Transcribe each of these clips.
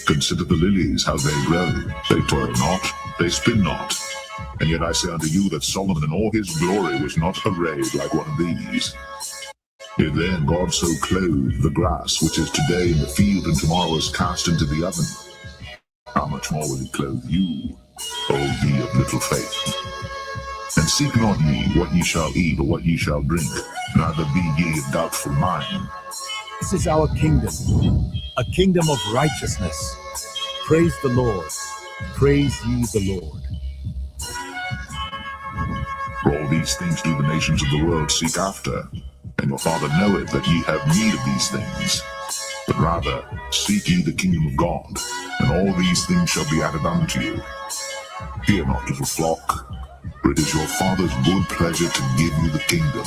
Consider the lilies, how they grow. They toil not, they spin not. And yet I say unto you that Solomon in all his glory was not arrayed like one of these. If then God so clothed the grass, which is today in the field and tomorrow is cast into the oven, how much more will he clothe you, O ye of little faith? And seek not ye what ye shall eat or what ye shall drink, neither be ye of doubtful mind. This is our kingdom, a kingdom of righteousness. Praise the Lord. Praise ye the Lord. For all these things do the nations of the world seek after, and your Father knoweth that ye have need of these things. But rather seek ye the kingdom of God, and all these things shall be added unto you. Fear not, little flock, for it is your Father's good pleasure to give you the kingdom.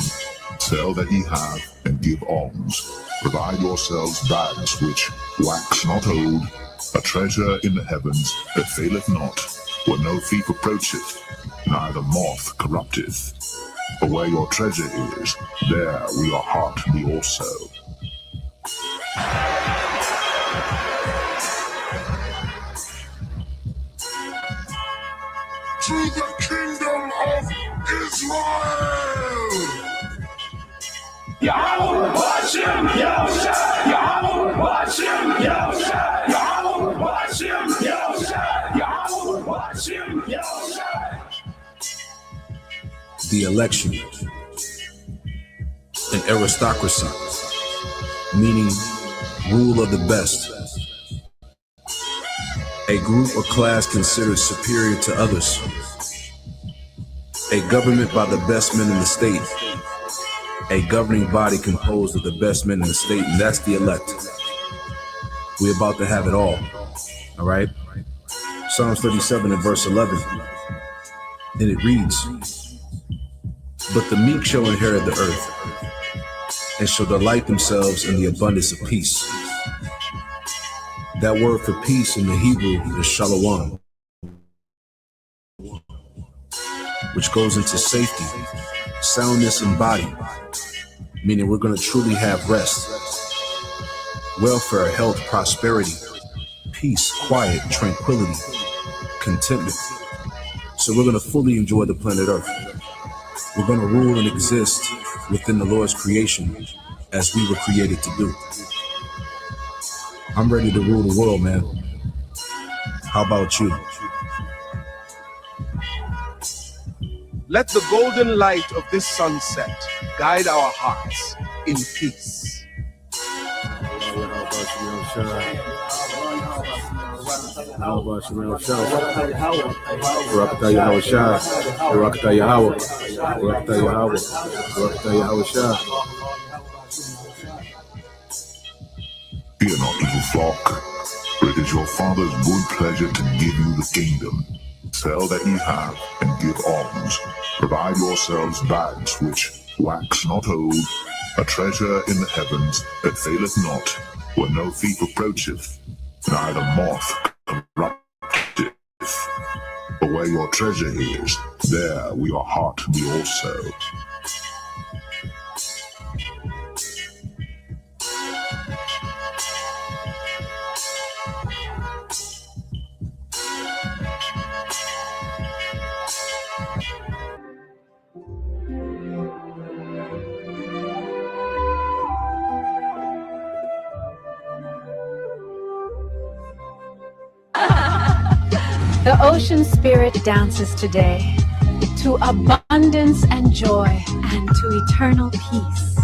Sell that ye have, and give alms. Provide yourselves bags which wax not old, a treasure in the heavens that faileth not, where no thief approacheth, neither moth corrupteth. For where your treasure is, there will your heart be also. To the kingdom of Israel! Yahweh Hashem, Yahweh, Yahweh Hashem, Yahweh, Yahweh Hashem, Yahweh, Yahweh Hashem, Yahweh. The election, an aristocracy, meaning rule of the best, a group or class considered superior to others, a government by the best men in the state, a governing body composed of the best men in the state, and that's the elect. We're about to have it all right? Psalms 37 and verse 11, and it reads, "But the meek shall inherit the earth, and shall delight themselves in the abundance of peace." That word for peace in the Hebrew is shalom, which goes into safety, soundness in body, meaning we're going to truly have rest, welfare, health, prosperity, peace, quiet, tranquility, contentment. So we're going to fully enjoy the planet Earth. We're going to rule and exist within the Lord's creation as we were created to do. I'm ready to rule the world, man. How about you? Let the golden light of this sunset guide our hearts in peace. Fear not, little flock, for it is your Father's good pleasure to give you the kingdom. Sell that ye have, and give alms. Provide yourselves bags which wax not old, a treasure in the heavens that faileth not, where no thief approacheth, neither moth corrupteth. For where your treasure is, there will your heart be also. The ocean spirit dances today to abundance and joy and to eternal peace.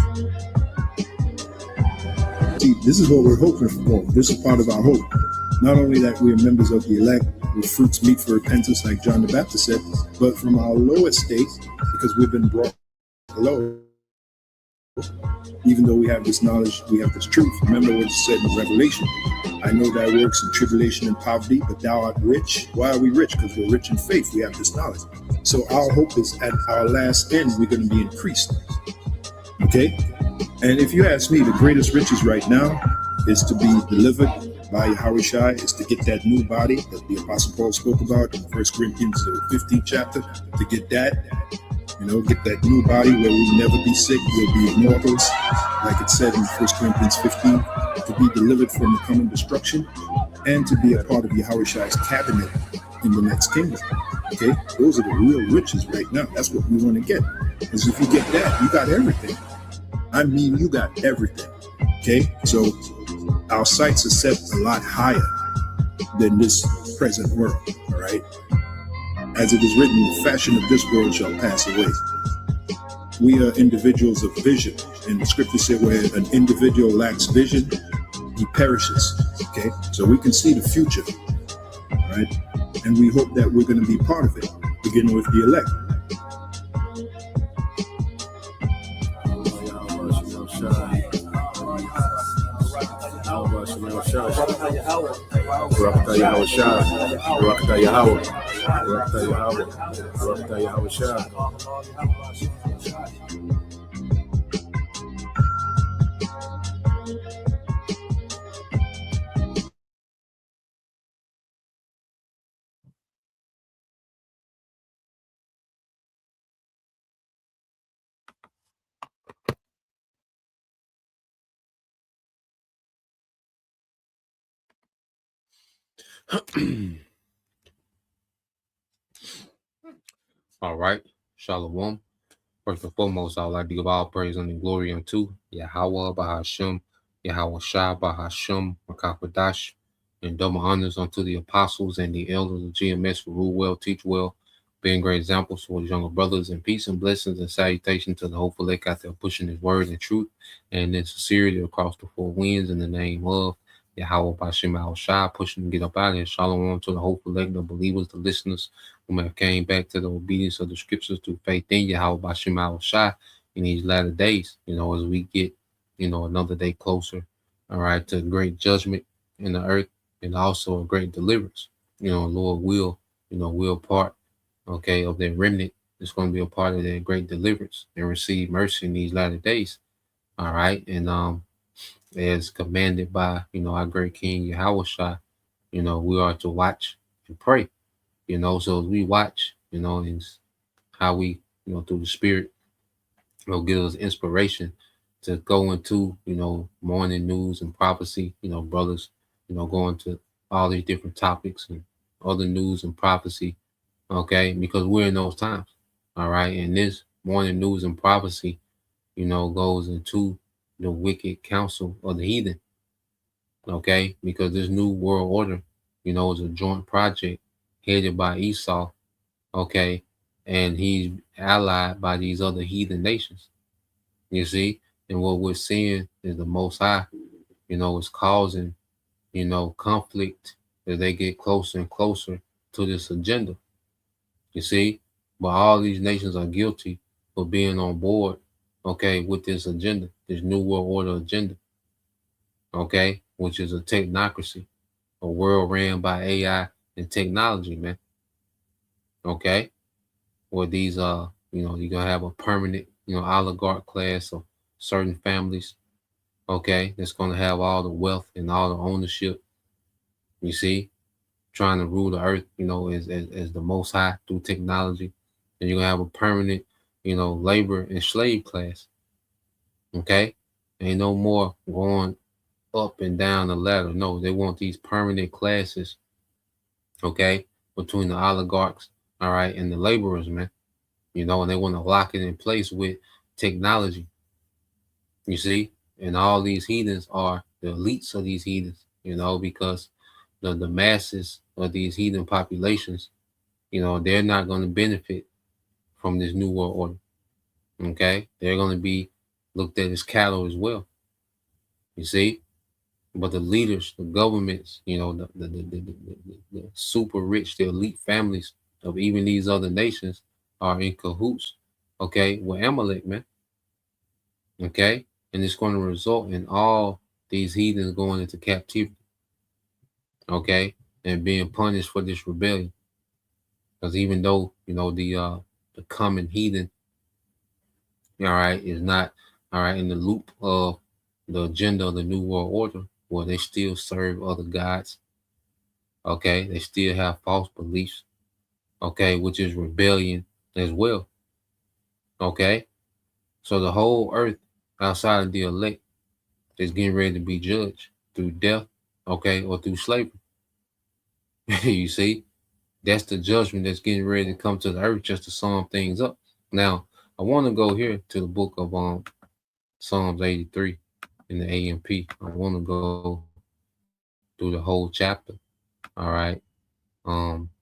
See, this is what we're hoping for. This is part of our hope. Not only that we are members of the elect with fruits meet for repentance, like John the Baptist said, but from our lower state, because we've been brought low. Even though we have this knowledge, we have this truth. Remember what it said in Revelation. I know thy works in tribulation and poverty, but thou art rich. Why are we rich? Because we're rich in faith. We have this knowledge. So our hope is at our last end, we're going to be increased. Okay? And if you ask me, the greatest riches right now is to be delivered by Yahushua, is to get that new body that the Apostle Paul spoke about in 1 Corinthians 15th chapter, to get that, get that new body where we'll never be sick, we'll be immortals, like it said in 1 Corinthians 15, to be delivered from the coming destruction, and to be a part of Yahushua's cabinet in the next kingdom. Okay? Those are the real riches right now. That's what we want to get. Because if you get that, you got everything. I mean, you got everything. Okay? So our sights are set a lot higher than this present world. All right? As it is written, the fashion of this world shall pass away. We are individuals of vision. And the scripture said where an individual lacks vision, he perishes. Okay? So we can see the future. All right? And we hope that we're going to be part of it, beginning with the elect. All right. Shalom. First and foremost, I would like to give all praise and glory unto Yahweh Bahasham, Yahweh Shah Bahasham, Makapadash, and double honors unto the apostles and the elders of GMS who rule well, teach well, being great examples for his younger brothers, and peace and blessings and salutation to the hopeful elect out there pushing his word and truth and in sincerity across the four winds in the name of Yahweh Bashim Al Shah, pushing to get up out of here. Shalom to the hopeful elect, the believers, the listeners who have came back to the obedience of the scriptures through faith in Yahweh Bashim Al Shah in these latter days, as we get, another day closer, all right, to great judgment in the earth and also a great deliverance. Lord will part, okay, of their remnant. It's going to be a part of their great deliverance and receive mercy in these latter days. All right. And as commanded by, our great King Yahushua, we are to watch and pray, so as we watch, and how we, through the Spirit, give us inspiration to go into, morning news and prophecy, brothers, going to all these different topics and other news and prophecy, okay, because we're in those times, all right, and this morning news and prophecy, goes into the wicked counsel of the heathen, okay, because this new world order, is a joint project headed by Esau, okay, and he's allied by these other heathen nations, you see, and what we're seeing is the Most High, is causing, conflict as they get closer and closer to this agenda, you see, but all these nations are guilty for being on board, okay, with this agenda, this new world order agenda, okay, which is a technocracy, a world ran by AI and technology, man, okay, where these you're gonna have a permanent, oligarch class of certain families, okay, that's gonna have all the wealth and all the ownership, you see, trying to rule the earth, as the Most High through technology. And you're gonna have a permanent, labor and slave class. Okay, ain't no more going up and down the ladder. No, they want these permanent classes. Okay, between the oligarchs, all right, and the laborers, man. And they want to lock it in place with technology. You see, and all these heathens are the elites of these heathens. Because the masses of these heathen populations, they're not going to benefit from this new world order. Okay, they're going to be looked at as cattle as well. You see, but the leaders, the governments, the super rich, the elite families of even these other nations are in cahoots. Okay, with Amalek, man. Okay, and it's going to result in all these heathens going into captivity. Okay, and being punished for this rebellion. Because even though, the common heathen, all right, is not, all right, in the loop of the agenda of the New World Order, well, they still serve other gods. Okay. They still have false beliefs. Okay. Which is rebellion as well. Okay. So the whole earth outside of the elect is getting ready to be judged through death, okay, or through slavery. You see, that's the judgment that's getting ready to come to the earth just to sum things up. Now, I want to go here to the book of Psalms 83 in the AMP. I want to go through the whole chapter. All right.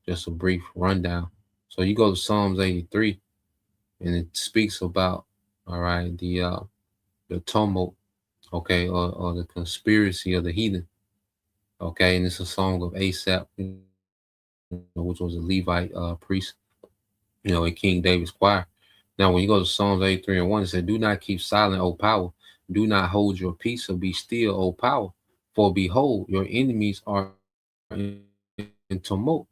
Just a brief rundown. So you go to Psalms 83, and it speaks about, all right, the tumult, okay, or the conspiracy of the heathen. Okay, and it's a song of Asaph, which was a Levite priest, in King David's choir. Now, when you go to Psalms 83 and 1, it said, "Do not keep silent, O power. Do not hold your peace, or be still, O power. For behold, your enemies are in tumult."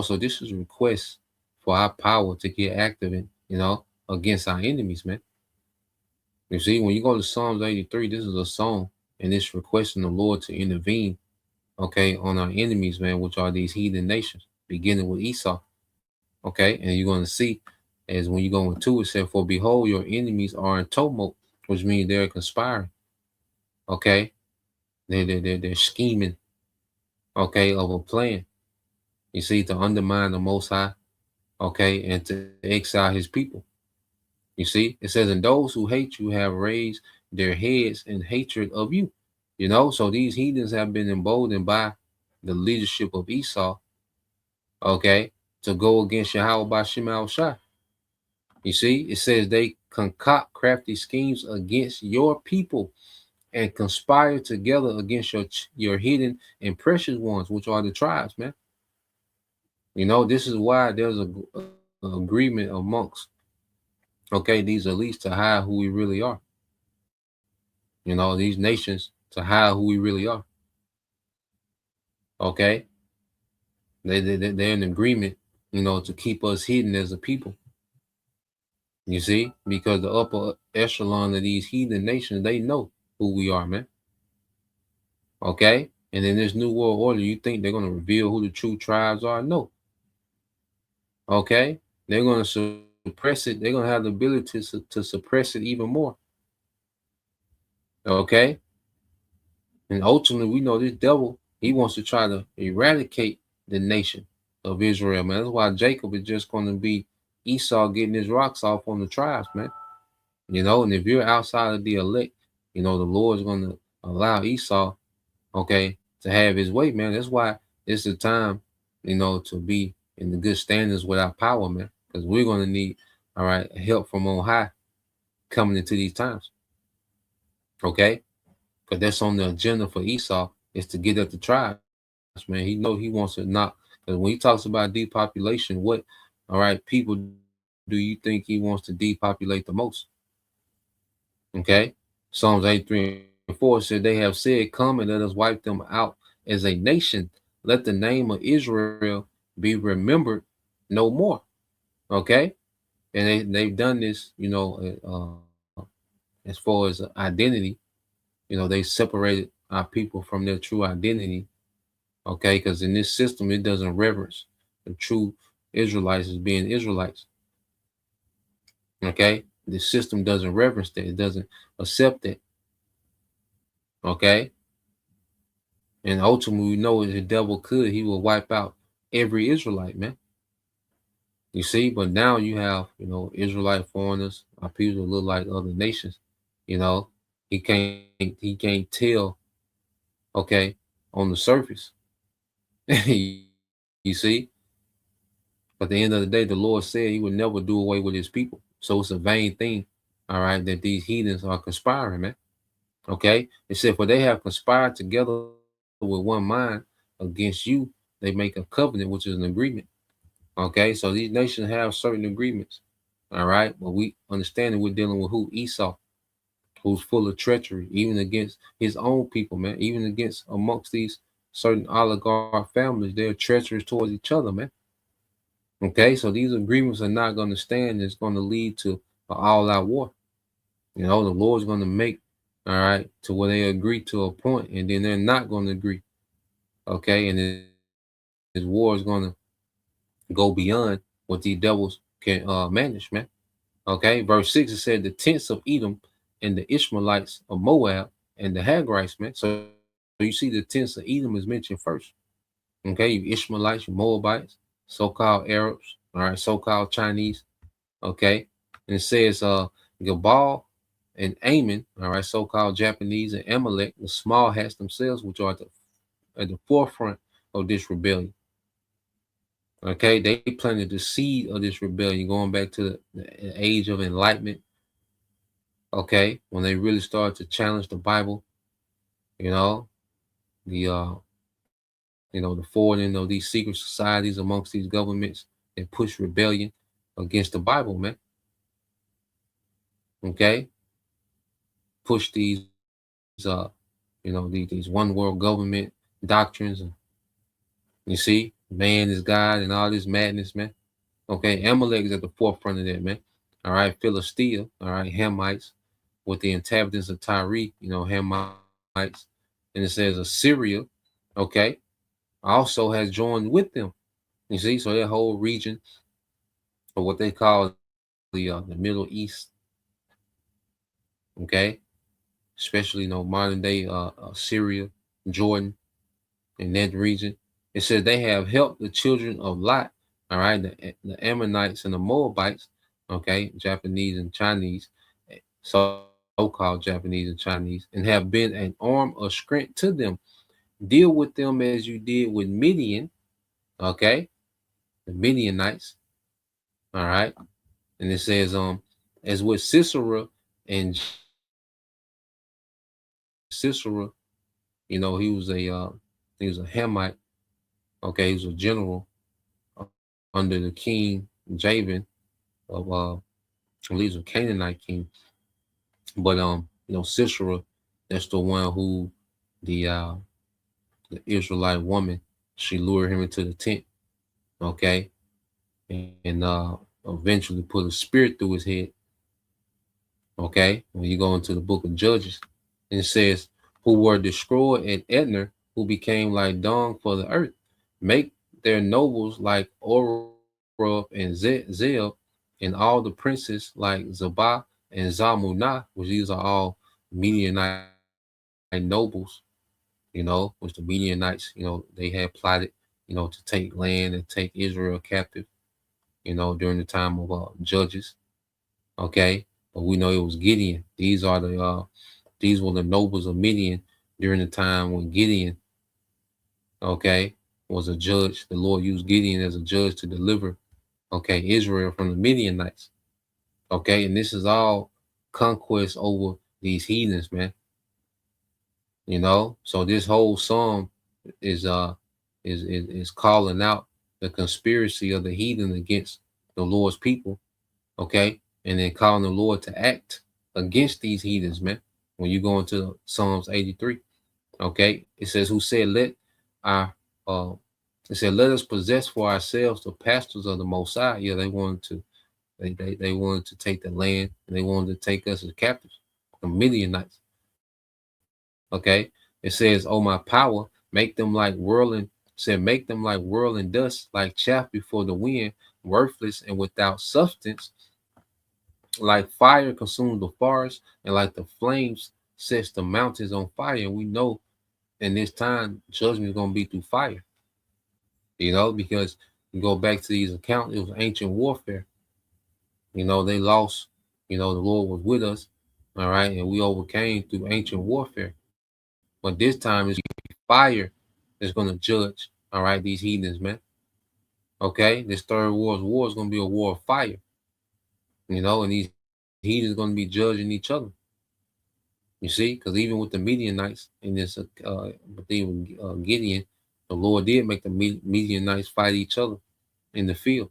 So this is a request for our power to get active against our enemies, man. You see, when you go to Psalms 83, this is a song, and it's requesting the Lord to intervene, okay, on our enemies, man, which are these heathen nations, beginning with Esau. Okay, and you're going to see as when you go into it, said, "For behold, your enemies are in tumult," which means they're conspiring. Okay, they're scheming. Okay, of a plan. You see, to undermine the Most High. Okay, and to exile His people. You see, it says, "And those who hate you have raised their heads in hatred of you." So these heathens have been emboldened by the leadership of Esau. Okay, to go against Yahweh by Shema Shai. You see, it says they concoct crafty schemes against your people and conspire together against your hidden and precious ones, which are the tribes, man. This is why there's a agreement amongst, okay, these elites to hide who we really are. These nations to hide who we really are. Okay, they're in agreement, to keep us hidden as a people. You see, because the upper echelon of these heathen nations, they know who we are, man. Okay, and in this new world order, you think they're going to reveal who the true tribes are? No. Okay, they're going to suppress it. They're going to have the ability to suppress it even more. Okay, and ultimately, we know this devil, he wants to try to eradicate the nation of Israel, man. That's why Jacob is just going to be Esau getting his rocks off on the tribes, man. And if you're outside of the elect, the Lord is going to allow Esau, okay, to have his way, man. That's why it's the time, to be in the good standards with our power, man. Because we're going to need, all right, help from on high coming into these times. Okay? Because that's on the agenda for Esau, is to get at the tribes, man. He wants to knock. Because when he talks about depopulation, what, all right, people do you think he wants to depopulate the most? Okay? Psalms 83:4 said, "They have said, come and let us wipe them out as a nation. Let the name of Israel be remembered no more." Okay? And they've done this, as far as identity, they separated our people from their true identity. Okay? Because in this system, it doesn't reverence the true Israelites as being Israelites. Okay? The system doesn't reverence that. It doesn't accept that. Okay? And ultimately, we know if the devil could, he will wipe out every Israelite, man. You see, but now you have, Israelite foreigners, our people look like other nations. He can't tell, okay, on the surface. You see? But at the end of the day, the Lord said he would never do away with his people. So it's a vain thing, all right, that these heathens are conspiring, man. Okay? It said, "For they have conspired together with one mind against you. They make a covenant," which is an agreement. Okay? So these nations have certain agreements. All right? But we understand that we're dealing with who? Esau, who's full of treachery, even against his own people, man. Even against amongst these certain oligarch families, they're treacherous towards each other, man. Okay, so these agreements are not going to stand. It's going to lead to an all-out war. The Lord's going to make, all right, to where they agree to a point, and then they're not going to agree. Okay, and this war is going to go beyond what these devils can manage, man. Okay, verse 6, it said the tents of Edom and the Ishmaelites of Moab and the Hagrites, man. So you see the tents of Edom is mentioned first. Okay, you Ishmaelites, you Moabites, so-called Arabs, all right, so-called Chinese. Okay, and it says Gabal and Ammon, all right, so-called Japanese, and Amalek, the small hats themselves, which are at the forefront of this rebellion. Okay, they planted the seed of this rebellion going back to the age of enlightenment. Okay, when they really started to challenge the Bible, you know, the the forwarding of these secret societies amongst these governments and push rebellion against the Bible, man. Okay, push these these one world government doctrines, and you see, man is God and all this madness, man. Okay, Amalek is at the forefront of that, man. All right, Philistia, all right, Hamites with the inhabitants of Tyre, Hamites, and it says Assyria, okay, also has joined with them. You see, so that whole region of what they call the Middle East, okay, especially modern day Syria, Jordan, in that region. It says they have helped the children of Lot, all right, the Ammonites and the Moabites, okay, Japanese and Chinese, so-called Japanese and Chinese, and have been an arm of strength to them. Deal with them as you did with Midian, okay, the Midianites, all right, and it says as with Sisera and Sisera, he was a Hamite, okay, he was a general under the king Jabin of I believe a Canaanite king. But Sisera, that's the one who the Israelite woman, she lured him into the tent, okay, and eventually put a spear through his head. Okay, when you go into the book of Judges, and it says, who were destroyed at Edner, who became like dung for the earth, make their nobles like Orub and Zeb, and all the princes like Zabah and Zalmunna, which these are all Midianite nobles, which the Midianites, they had plotted, to take land and take Israel captive, during the time of Judges. Okay, but we know it was Gideon. These were the nobles of Midian during the time when Gideon, okay, was a judge. The Lord used Gideon as a judge to deliver, okay, Israel from the Midianites. Okay, and this is all conquest over these heathens, man. So this whole psalm is calling out the conspiracy of the heathen against the Lord's people, okay, and then calling the Lord to act against these heathens, man. When you go into Psalms 83, okay, it says, "Who said let our it said let us possess for ourselves the pastors of the Most High." Yeah, they wanted to they wanted to take the land, and they wanted to take us as captives, the Midianites. Okay, it says, "Oh my power, make them like whirling." Said, "Make them like whirling dust, like chaff before the wind, worthless and without substance. Like fire consumes the forest, and like the flames sets the mountains on fire." And we know in this time judgment is going to be through fire. Because you go back to these accounts, it was ancient warfare. They lost. The Lord was with us, all right, and we overcame through ancient warfare. But this time it's fire that's going to judge, all right, these heathens, man. Okay, this third world war is going to be a war of fire, and these heathens going to be judging each other. You see, because even with the Midianites in this, Gideon, the Lord did make the Midianites fight each other in the field.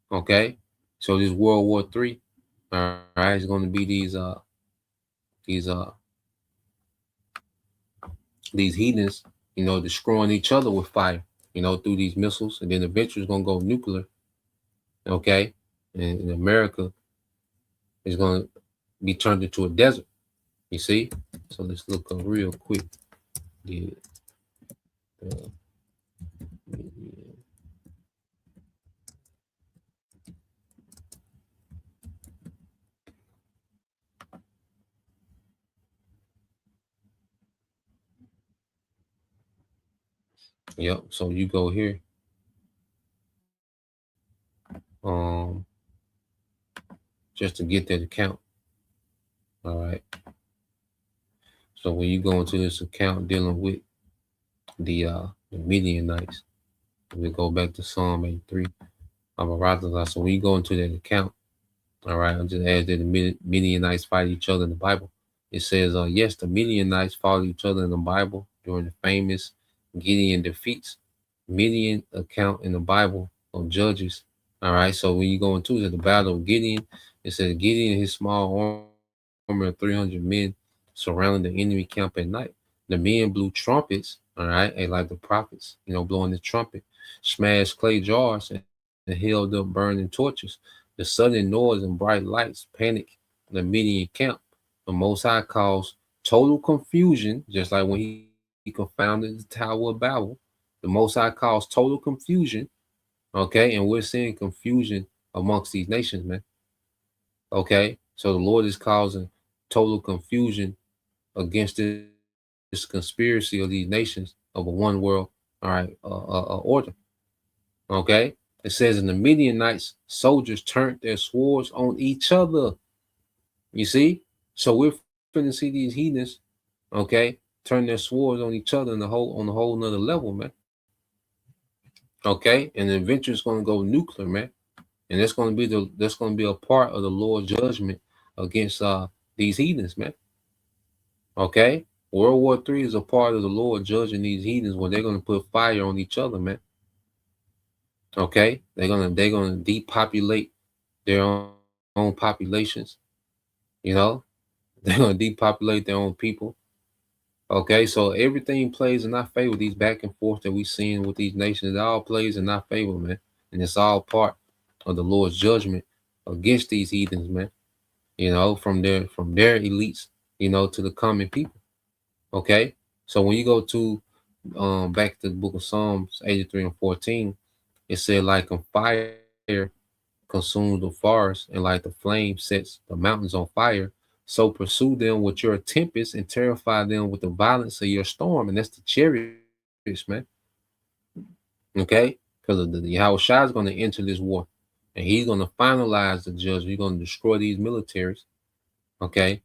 Okay, so this World War III, all right, is going to be these heathens, destroying each other with fire. through these missiles, and then eventually it's gonna go nuclear. Okay, and America is gonna be turned into a desert. You see? So let's look up real quick. The, uh, yep. So you go here. Um, just to get that account. All right. So when you go into this account dealing with the Midianites, we go back to Psalm 83. So when you go into that account, all right, I'm just add that the Midianites fight each other in the Bible. It says, yes, the Midianites fought each other in the Bible during the famous Gideon defeats. Midian account in the Bible of Judges. All right, so when you go into the battle of Gideon, it says Gideon and his small army of 300 men surrounded the enemy camp at night. The men blew trumpets, all right, and like the prophets, blowing the trumpet, smashed clay jars and held up burning torches. The sudden noise and bright lights panicked the Midian camp. The Most High caused total confusion, just like when he confounded the Tower of Babel. The Most High caused total confusion, okay? And we're seeing confusion amongst these nations, man. Okay? So the Lord is causing total confusion against this conspiracy of these nations of a one world, all right, order. Okay? It says, in the Midianites, soldiers turned their swords on each other. You see? So we're finna see these heathens, okay, turn their swords on each other on a whole nother level, man. Okay, and eventually it's gonna go nuclear, man. And that's gonna be a part of the Lord's judgment against these heathens, man. Okay? World War III is a part of the Lord judging these heathens when they're gonna put fire on each other, man. Okay, they're gonna depopulate their own populations. They're gonna depopulate their own people. Okay, so everything plays in our favor. These back and forth that we seeing with these nations, it all plays in our favor, man. And it's all part of the Lord's judgment against these heathens, man. From their elites, to the common people. Okay, so when you go to back to the book of Psalms 83 and 14, it said, like a fire consumes the forest, and like the flame sets the mountains on fire, so pursue them with your tempest and terrify them with the violence of your storm. And that's the chariots, man. Okay, because the Yahweh Shai is going to enter this war, and he's going to finalize the judgment. He's going to destroy these militaries. Okay,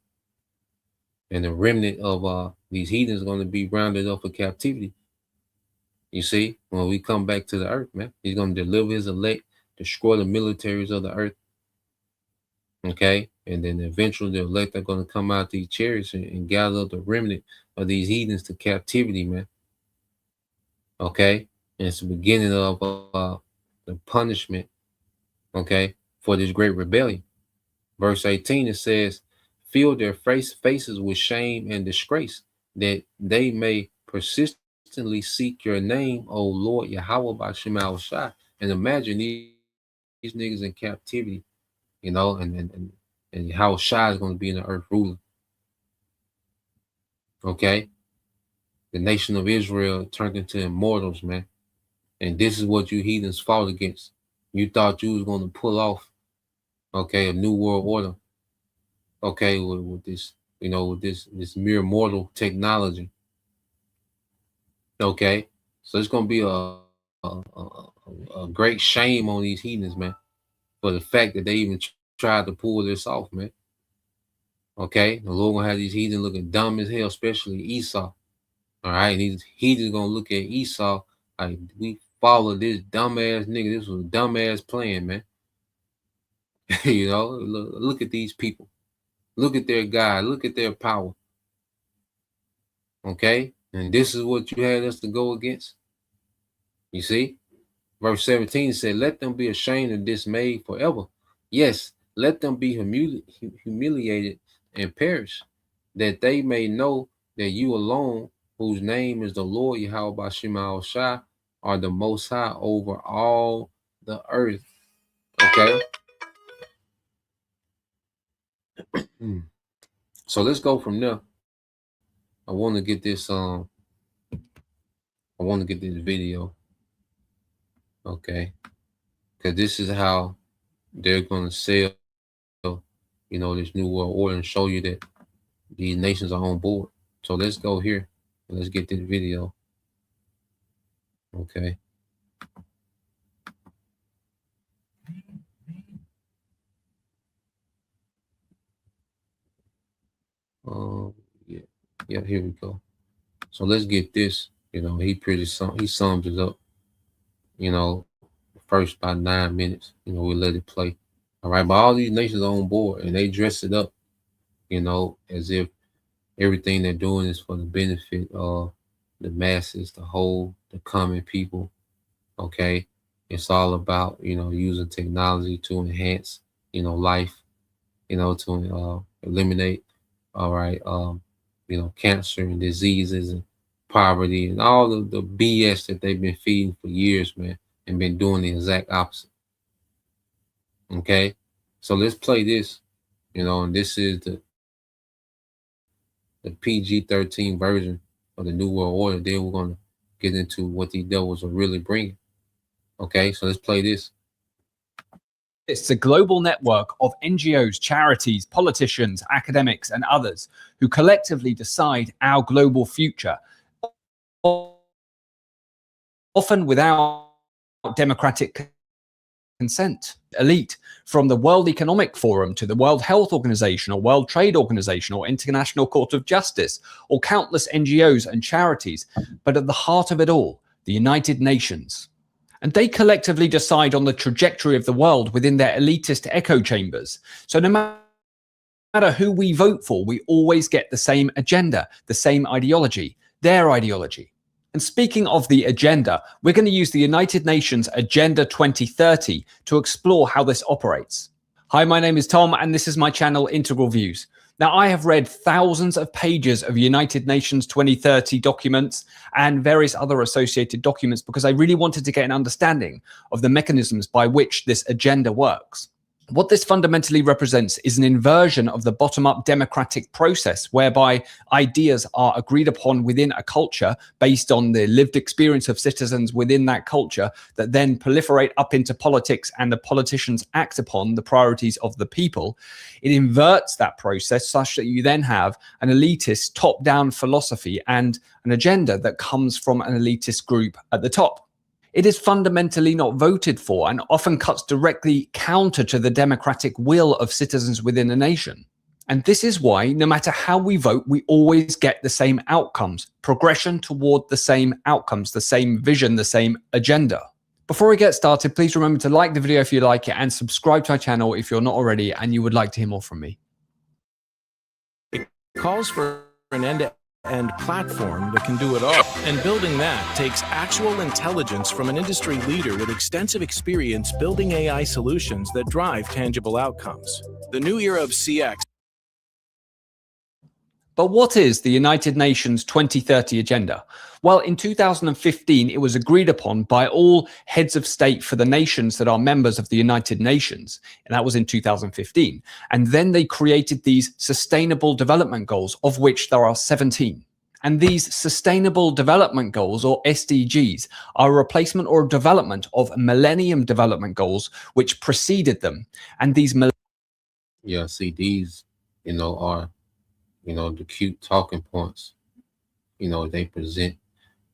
and the remnant of these heathens is going to be rounded up for captivity. You see, when we come back to the earth, man, he's going to deliver his elect, destroy the militaries of the earth. Okay, and then eventually the elect are going to come out these chariots and gather up the remnant of these heathens to captivity, man. Okay, and it's the beginning of the punishment, okay, for this great rebellion. Verse 18, it says, fill their faces with shame and disgrace, that they may persistently seek your name, O Lord Yahweh B'Shem Al Shai. And imagine these niggas in captivity, and Yahweh Shai is going to be in the earth ruling. Okay, the nation of Israel turned into immortals, man. And this is what you heathens fought against. You thought you was going to pull off, okay, a new world order, okay, with this, with this mere mortal technology. Okay, so it's going to be a great shame on these heathens, man, for the fact that they even tried to pull this off, man. Okay, the Lord gonna have these heathens looking dumb as hell, especially Esau. All right, and these heathens gonna look at Esau like, we follow this dumbass nigga. This was a dumbass plan, man. Look at these people. Look at their God. Look at their power. Okay, and this is what you had us to go against. You see, verse 17 said, let them be ashamed and dismayed forever. Yes, let them be humiliated and perish, that they may know that you alone, whose name is the Lord Yahweh B'Shem Al Shai, are the Most High over all the earth. Okay. So let's go from there. I want to get this video. Okay. Because this is how they're gonna sell, this new world order and show you that these nations are on board. So let's go here and let's get this video. Okay. Yeah, here we go. So let's get this. He sums it up. First about 9 minutes. We let it play. All right, but all these nations are on board and they dress it up, as if everything they're doing is for the benefit of the masses, the common people. Okay, it's all about using technology to enhance life, to eliminate, all right, cancer and diseases and poverty and all the BS that they've been feeding for years, man, and been doing the exact opposite. Okay, so let's play this, and this is the PG-13 version of the New World Order. Then we're gonna get into what these devils are really bringing. Okay, so let's play this. It's a global network of NGOs, charities, politicians, academics, and others who collectively decide our global future, often without democratic consent. Elite, from the World Economic Forum to the World Health Organization or World Trade Organization or International Court of Justice, or countless NGOs and charities, but at the heart of it all, the United Nations. And they collectively decide on the trajectory of the world within their elitist echo chambers. So no matter who we vote for, we always get the same agenda, the same ideology, their ideology. And speaking of the agenda, we're going to use the United Nations Agenda 2030 to explore how this operates. Hi, my name is Tom, and this is my channel, Integral Views. Now, I have read thousands of pages of United Nations 2030 documents and various other associated documents because I really wanted to get an understanding of the mechanisms by which this agenda works. What this fundamentally represents is an inversion of the bottom-up democratic process whereby ideas are agreed upon within a culture based on the lived experience of citizens within that culture that then proliferate up into politics, and the politicians act upon the priorities of the people. It inverts that process such that you then have an elitist top-down philosophy and an agenda that comes from an elitist group at the top. It is fundamentally not voted for and often cuts directly counter to the democratic will of citizens within a nation. And this is why, no matter how we vote, we always get the same outcomes, progression toward the same outcomes, the same vision, the same agenda. Before we get started, please remember to like the video if you like it and subscribe to our channel if you're not already and you would like to hear more from me. It calls for an end-to-end platform that can do it all. And building that takes actual intelligence from an industry leader with extensive experience building AI solutions that drive tangible outcomes. The new era of CX. But what is the United Nations 2030 agenda? Well, in 2015, it was agreed upon by all heads of state for the nations that are members of the United Nations, and that was in 2015. And then they created these Sustainable Development Goals, of which there are 17. And these Sustainable Development Goals, or SDGs, are a replacement or a development of Millennium Development Goals, which preceded them. And these these, are the cute talking points, they present,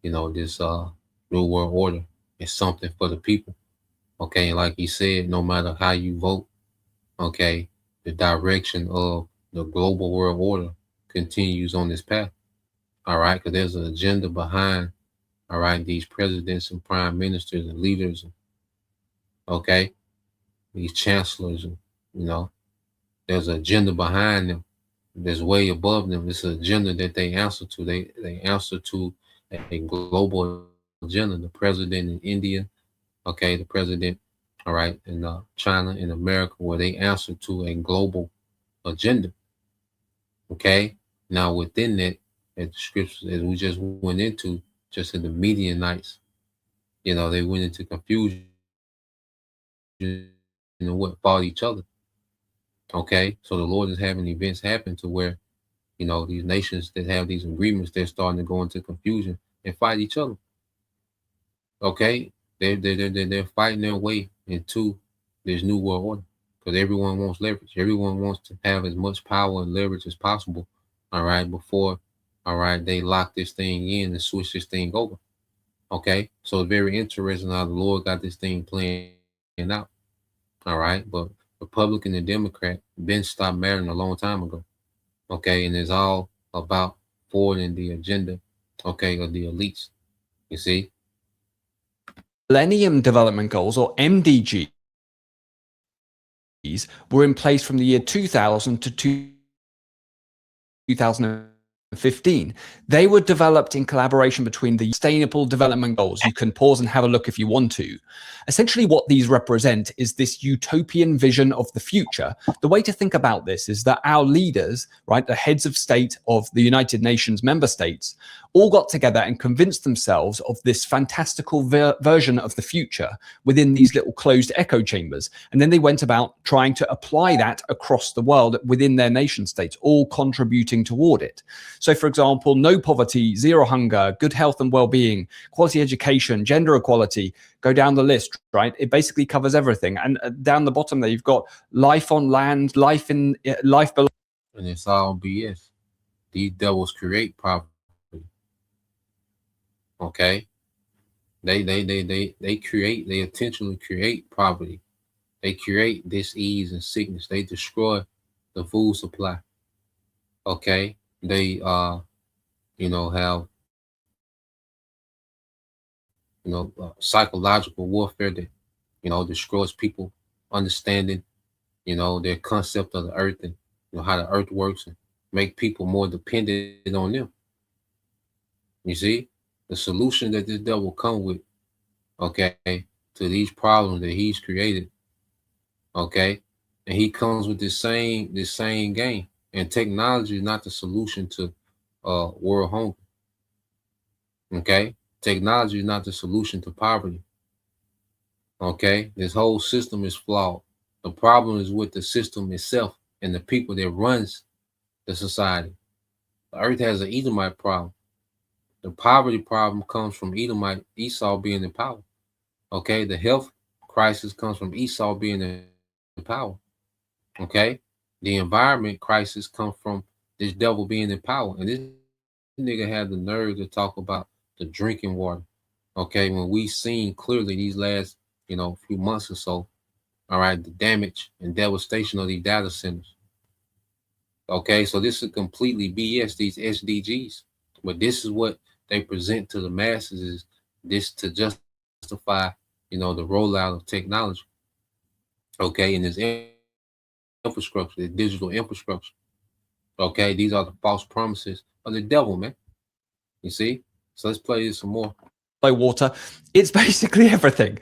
this new world order is something for the people. Okay, like he said, no matter how you vote, okay, the direction of the global world order continues on this path. All right, because there's an agenda behind, all right, these presidents and prime ministers and leaders, okay, these chancellors, there's an agenda behind them. That's way above them. It's an agenda that they answer to. They answer to a global agenda. The president in India, okay, the president, all right, in China, in America, where they answer to a global agenda. Okay, now within that, at the scriptures, as we just went into, just in the Midianites, they went into confusion what fought each other. Okay, so the Lord is having events happen to where these nations that have these agreements, they're starting to go into confusion and fight each other. Okay, they're fighting their way into this new world order because everyone wants leverage. Everyone wants to have as much power and leverage as possible. All right, before they lock this thing in and switch this thing over. Okay, so it's very interesting how the Lord got this thing playing out. All right, but Republican and Democrat been stopped mattering a long time ago. Okay, and it's all about forwarding the agenda, okay, of the elites. You see? Millennium Development Goals, or MDGs, were in place from the year 2000 to 2015. They were developed in collaboration between the Sustainable Development Goals. You can pause and have a look if you want to. Essentially, what these represent is this utopian vision of the future. The way to think about this is that our leaders, right, the heads of state of the United Nations member states, all got together and convinced themselves of this fantastical version of the future within these little closed echo chambers. And then they went about trying to apply that across the world within their nation states, all contributing toward it. So, for example, no poverty, zero hunger, good health and well-being, quality education, gender equality, go down the list, right? It basically covers everything. And down the bottom there, you've got life on land, life below. And it's all BS. These devils create poverty. Okay, they intentionally create poverty. They create disease and sickness. They destroy the food supply. Okay, they have psychological warfare that destroys people understanding their concept of the earth and how the earth works, and make people more dependent on them. You see? The solution that this devil come with, okay, to these problems that he's created, okay, and he comes with this same game. And technology is not the solution to world hunger. Okay, technology is not the solution to poverty. Okay, this whole system is flawed. The problem is with the system itself and the people that runs the society. The earth has an Edomite problem. The poverty problem comes from Esau being in power. Okay, the health crisis comes from Esau being in power. Okay, the environment crisis comes from this devil being in power. And this nigga had the nerve to talk about the drinking water. Okay, when we seen clearly these last few months or so, all right, the damage and devastation of these data centers. Okay, so this is completely BS, these SDGs. But this is what they present to the masses, is this to justify, the rollout of technology. Okay, and this infrastructure, the digital infrastructure. Okay, these are the false promises of the devil, man. You see? So let's play this some more. By water, it's basically everything.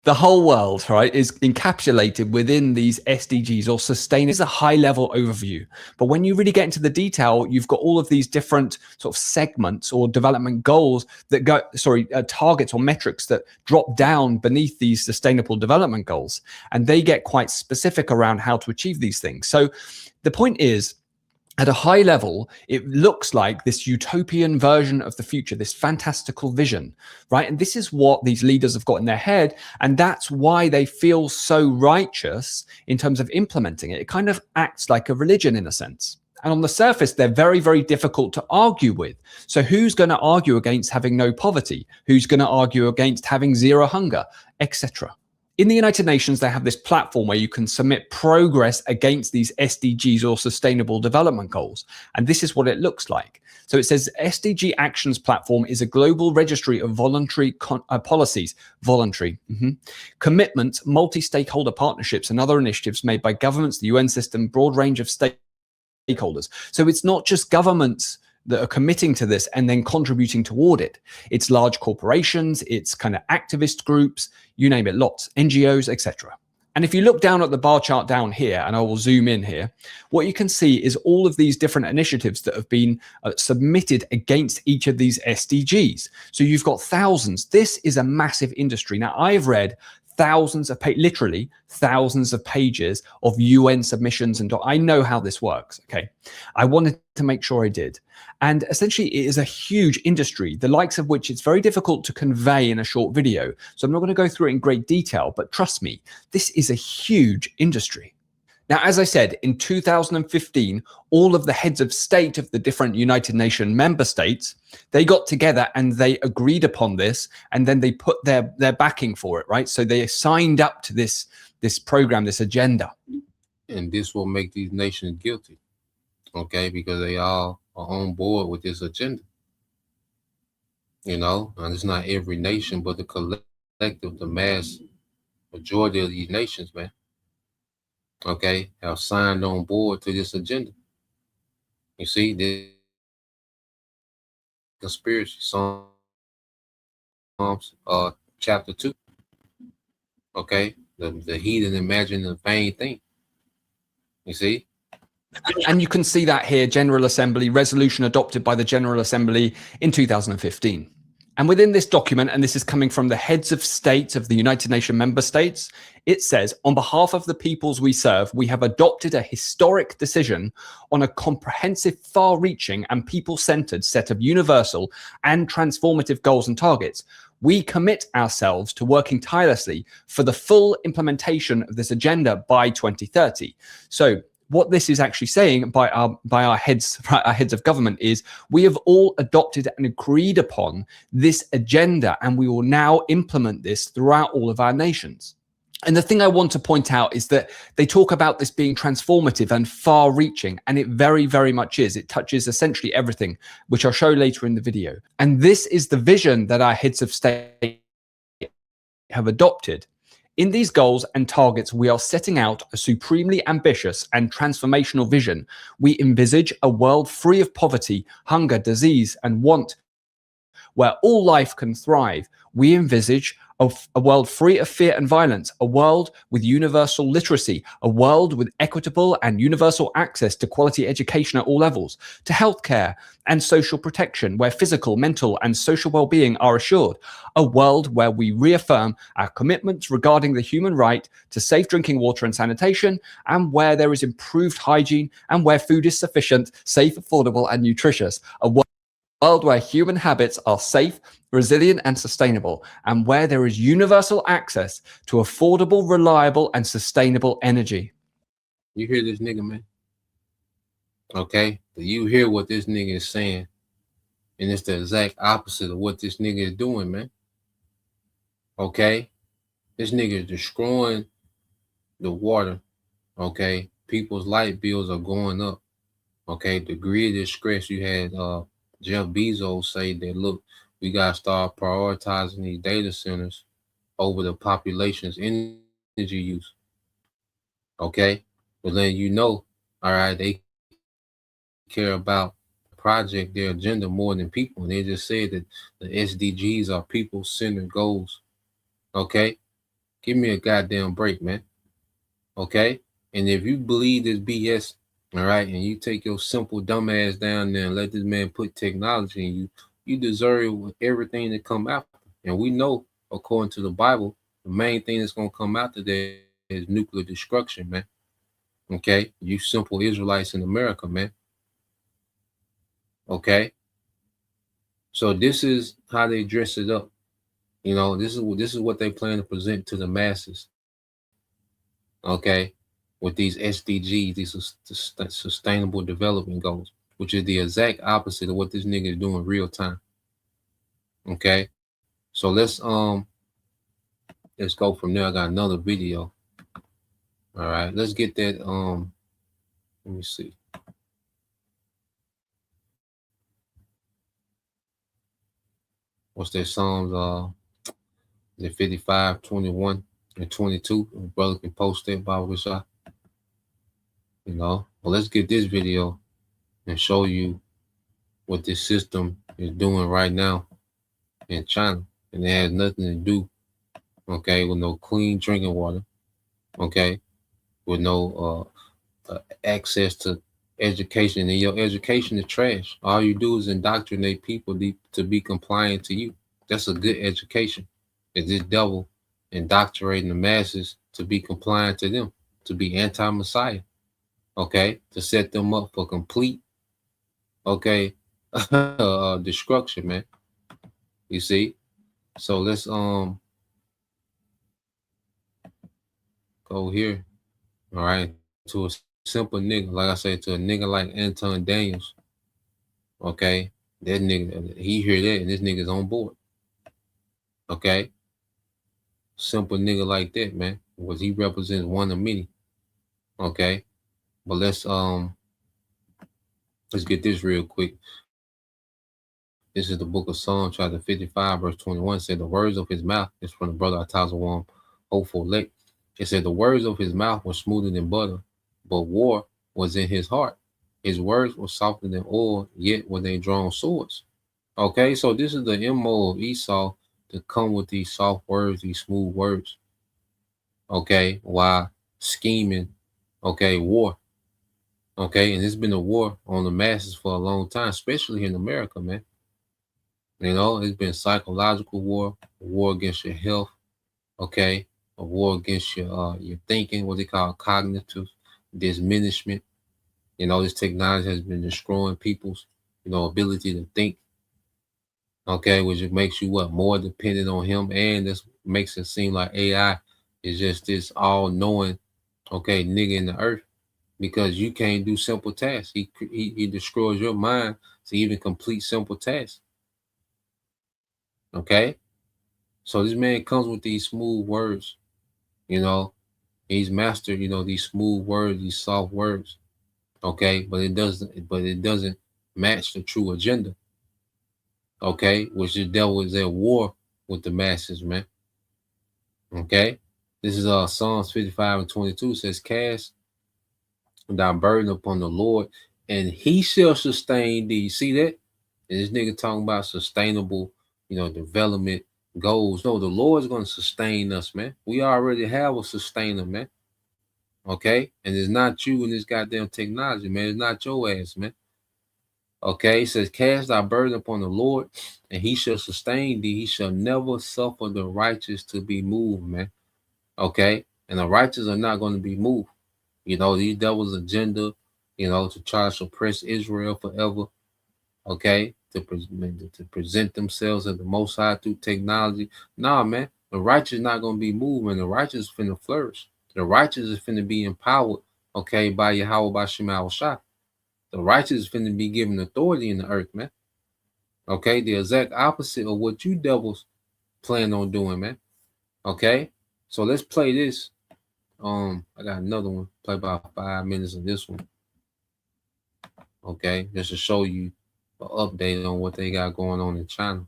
The whole world, right, is encapsulated within these SDGs or sustain. It's a high level overview. But when you really get into the detail, you've got all of these different sort of segments or development goals that go, targets or metrics that drop down beneath these sustainable development goals. And they get quite specific around how to achieve these things. So the point is, at a high level, it looks like this utopian version of the future, this fantastical vision, right? And this is what these leaders have got in their head. And that's why they feel so righteous in terms of implementing it. It kind of acts like a religion in a sense. And on the surface, they're very, very difficult to argue with. So who's going to argue against having no poverty? Who's going to argue against having zero hunger, etc.? In the United Nations, they have this platform where you can submit progress against these SDGs or Sustainable Development Goals. And this is what it looks like. So it says SDG Actions Platform is a global registry of voluntary policies, commitments, multi-stakeholder partnerships, and other initiatives made by governments, the UN system, broad range of stakeholders. So it's not just governments that are committing to this and then contributing toward it. It's large corporations, it's kind of activist groups, you name it, lots, NGOs, etc. And if you look down at the bar chart down here, and I will zoom in here, what you can see is all of these different initiatives that have been submitted against each of these SDGs. So you've got thousands. This is a massive industry. Now, I've read thousands of literally thousands of pages of UN submissions, and I know how this works. Okay, I wanted to make sure I did. And essentially, it is a huge industry, the likes of which it's very difficult to convey in a short video. So I'm not going to go through it in great detail, but trust me, this is a huge industry. Now, as I said, in 2015, all of the heads of state of the different United Nations member states, they got together and they agreed upon this, and then they put their backing for it, right? So they signed up to this program, this agenda. And this will make these nations guilty, okay? Because they all are on board with this agenda. You know, and it's not every nation, but the collective, the mass majority of these nations, man, okay, have signed on board to this agenda. You see, the conspiracy, Psalms chapter 2. Okay, the heathen imagine the vain thing. You see? And you can see that here, General Assembly, resolution adopted by the General Assembly in 2015. And within this document, and this is coming from the heads of state of the United Nations member states, it says, on behalf of the peoples we serve, we have adopted a historic decision on a comprehensive, far-reaching and people-centered set of universal and transformative goals and targets. We commit ourselves to working tirelessly for the full implementation of this agenda by 2030. So what this is actually saying by our heads of government is we have all adopted and agreed upon this agenda, and we will now implement this throughout all of our nations. And the thing I want to point out is that they talk about this being transformative and far-reaching, and it very, very much is. It touches essentially everything, which I'll show later in the video. And this is the vision that our heads of state have adopted. In these goals and targets, we are setting out a supremely ambitious and transformational vision. We envisage a world free of poverty, hunger, disease, and want, where all life can thrive. We envisage a world free of fear and violence, a world with universal literacy, a world with equitable and universal access to quality education at all levels, to healthcare and social protection, where physical, mental, and social well-being are assured, a world where we reaffirm our commitments regarding the human right to safe drinking water and sanitation, and where there is improved hygiene, and where food is sufficient, safe, affordable, and nutritious, a world where human habits are safe, resilient, and sustainable, and where there is universal access to affordable, reliable, and sustainable energy. You hear this nigga, man? Okay? You hear what this nigga is saying, and it's the exact opposite of what this nigga is doing, man. Okay? This nigga is destroying the water. Okay? People's light bills are going up. Okay? The grid is stressed. You had Jeff Bezos say that, look, we got to start prioritizing these data centers over the population's energy use. Okay? But then you know, all right, they care about the project, their agenda more than people. And they just said that the SDGs are people-centered goals. Okay? Give me a goddamn break, man. Okay? And if you believe this BS, all right, and you take your simple dumb ass down there and let this man put technology in you, you deserve everything that come after. And we know, according to the Bible, the main thing that's going to come after that is nuclear destruction, man. Okay? You simple Israelites in America, man. Okay? So this is how they dress it up. You know, this is what they plan to present to the masses. Okay? With these SDGs, these sustainable development goals, which is the exact opposite of what this nigga is doing real time. Okay, so let's go from there. I got another video. All right, let's get that. Let me see. What's that Psalms? The 55, 21, and 22. Brother can post that by which I. You know, well, let's get this video and show you what this system is doing right now in China. And it has nothing to do, okay, with no clean drinking water, okay, with no access to education, and your education is trash. All you do is indoctrinate people to be compliant to you. That's a good education. Is this devil indoctrinating the masses to be compliant to them, to be anti-Messiah, okay, to set them up for complete, okay, destruction, man. You see? So let's go here, all right, to a simple nigga, like I said, to a nigga like Anton Daniels, okay, that nigga, he hear that and this nigga's on board, okay, simple nigga like that, man, because he represents one of many, okay, but let's get this real quick. This is the book of Psalms, chapter 55, verse 21. Said the words of his mouth, is from the brother Atazawam, hopeful lake. It said the words of his mouth were smoother than butter, but war was in his heart. His words were softer than oil, yet were they drawn swords. Okay, so this is the MO of Esau, to come with these soft words, these smooth words. Okay, while scheming, okay, war. Okay, and it's been a war on the masses for a long time, especially in America, man. You know, it's been psychological war, a war against your health, okay, a war against your thinking, what they call cognitive diminishment. You know, this technology has been destroying people's, you know, ability to think. Okay, which makes you what, more dependent on him, and this makes it seem like AI is just this all-knowing, okay, nigga in the earth, because you can't do simple tasks. He destroys your mind to even complete simple tasks. Okay, so this man comes with these smooth words, you know, he's mastered, you know, these smooth words, these soft words. Okay, but it doesn't match the true agenda. Okay, which the devil is at war with the masses, man. Okay, this is Psalms 55 and 22 says, cast thy burden upon the Lord, and he shall sustain thee. See that? And this nigga talking about sustainable, you know, development goals. No, the Lord's going to sustain us, man. We already have a sustainer, man. Okay, and it's not you and this goddamn technology, man. It's not your ass, man. Okay, it says, cast thy burden upon the Lord, and he shall sustain thee. He shall never suffer the righteous to be moved, man. Okay, and the righteous are not going to be moved. You know, these devils' agenda, you know, to try to suppress Israel forever. Okay, to present themselves as the Most High through technology. Nah, man, the righteous not going to be moved, and the righteous is finna flourish. The righteous is finna be empowered, okay, by Yahweh, by Shema Shah. The righteous is finna be given authority in the earth, man. Okay, the exact opposite of what you devils plan on doing, man. Okay, so let's play this. I got another one. Play about 5 minutes of this one. Okay, just to show you an update on what they got going on in China,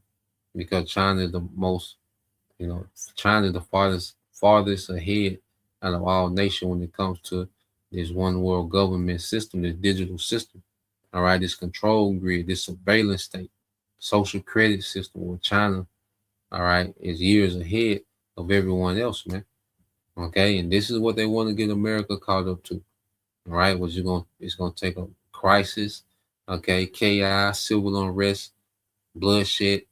because China is the most, you know, China is the farthest ahead out of all nations when it comes to this one world government system, this digital system. All right, this control grid, this surveillance state, social credit system with China, all right, is years ahead of everyone else, man. Okay, and this is what they want to get America caught up to. All right, it's gonna take a crisis, okay, chaos, civil unrest, bloodshed,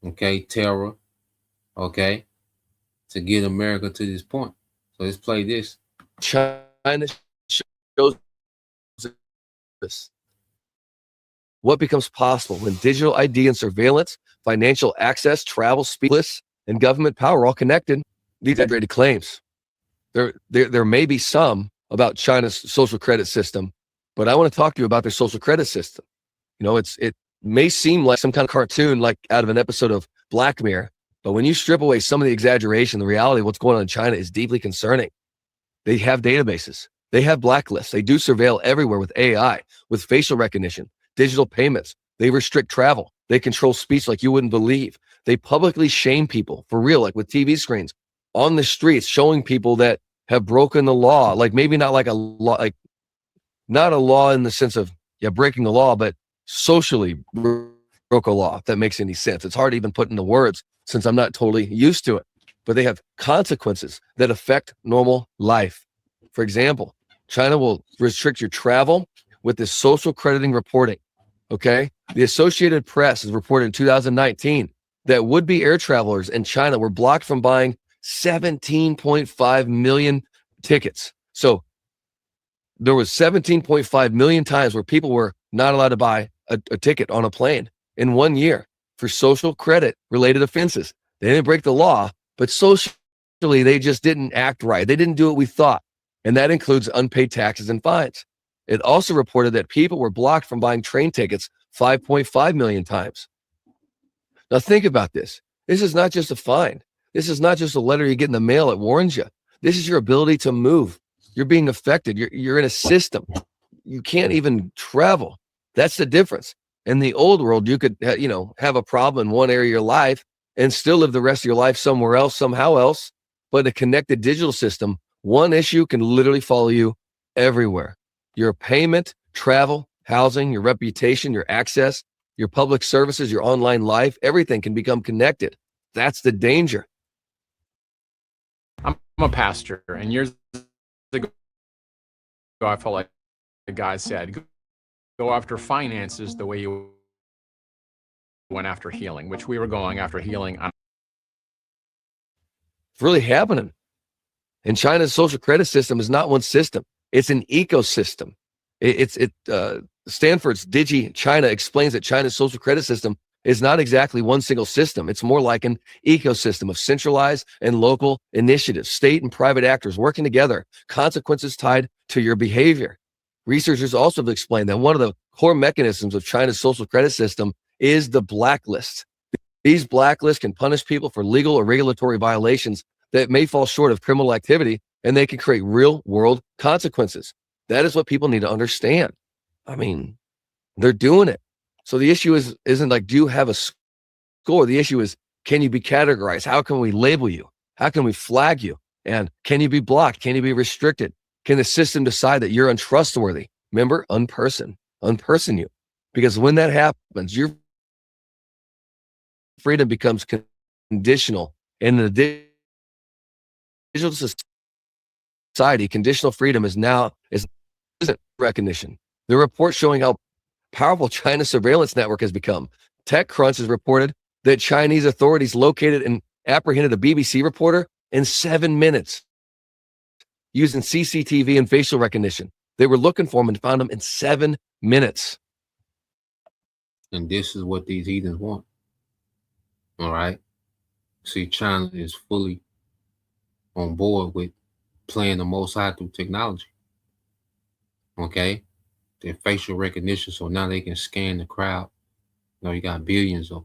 okay, terror, okay, to get America to this point. So let's play this. China shows this. What becomes possible when digital ID and surveillance, financial access, travel, speedless, and government power are all connected? These exaggerated claims. There may be some about China's social credit system, but I want to talk to you about their social credit system. You know, it may seem like some kind of cartoon, like out of an episode of Black Mirror, but when you strip away some of the exaggeration, the reality of what's going on in China is deeply concerning. They have databases. They have blacklists. They do surveil everywhere with AI, with facial recognition, digital payments. They restrict travel. They control speech like you wouldn't believe. They publicly shame people, for real, like with TV screens, on the streets, showing people that have broken the law. Like maybe not like a law, like not a law in the sense of, yeah, breaking the law, but socially broke a law, if that makes any sense. It's hard to even put into words since I'm not totally used to it. but they have consequences that affect normal life. For example, China will restrict your travel with this social crediting reporting. Okay. The Associated Press has reported in 2019 that would-be air travelers in China were blocked from buying 17.5 million tickets. So there was 17.5 million times where people were not allowed to buy a ticket on a plane in 1 year for social credit related offenses. They didn't break the law, but socially they just didn't act right. They didn't do what we thought. And that includes unpaid taxes and fines. It also reported that people were blocked from buying train tickets 5.5 million times. Now think about this. This is not just a fine. This is not just a letter you get in the mail that warns you. This is your ability to move. You're being affected. You're in a system. You can't even travel. That's the difference. In the old world, you could have a problem in one area of your life and still live the rest of your life somewhere else, somehow else. But a connected digital system, one issue can literally follow you everywhere. Your payment, travel, housing, your reputation, your access, your public services, your online life, everything can become connected. That's the danger. I'm a pastor, and years ago, I felt like the guy said, go after finances the way you went after healing, which we were going after healing. It's really happening. And China's social credit system is not one system. It's an ecosystem. Stanford's Digi China explains that China's social credit system is not exactly one single system. It's more like an ecosystem of centralized and local initiatives, state and private actors working together, consequences tied to your behavior. Researchers also have explained that one of the core mechanisms of China's social credit system is the blacklist. These blacklists can punish people for legal or regulatory violations that may fall short of criminal activity, and they can create real-world consequences. That is what people need to understand. I mean, they're doing it. So the issue isn't like, do you have a score? The issue is, can you be categorized? How can we label you? How can we flag you? And can you be blocked? Can you be restricted? Can the system decide that you're untrustworthy? Remember, unperson you. Because when that happens, your freedom becomes conditional. And in the digital society, conditional freedom isn't recognition. The report showing how powerful China's surveillance network has become. TechCrunch has reported that Chinese authorities located and apprehended a BBC reporter in 7 minutes using CCTV and facial recognition. They were looking for him and found him in 7 minutes. And this is what these heathens want. All right. See, China is fully on board with playing the Most High through technology. Okay. Their facial recognition, so now they can scan the crowd. You got billions of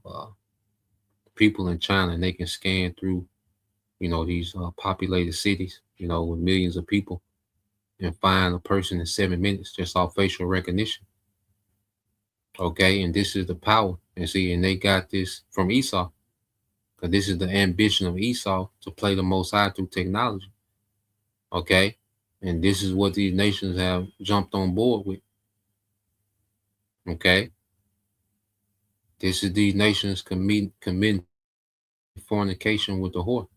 people in China, and they can scan through, these populated cities, with millions of people, and find a person in 7 minutes just off facial recognition. Okay, and this is the power. And see, and they got this from Esau, because this is the ambition of Esau, to play the Most High through technology. Okay, and this is what these nations have jumped on board with. Okay, this is these nations committing fornication with the whore.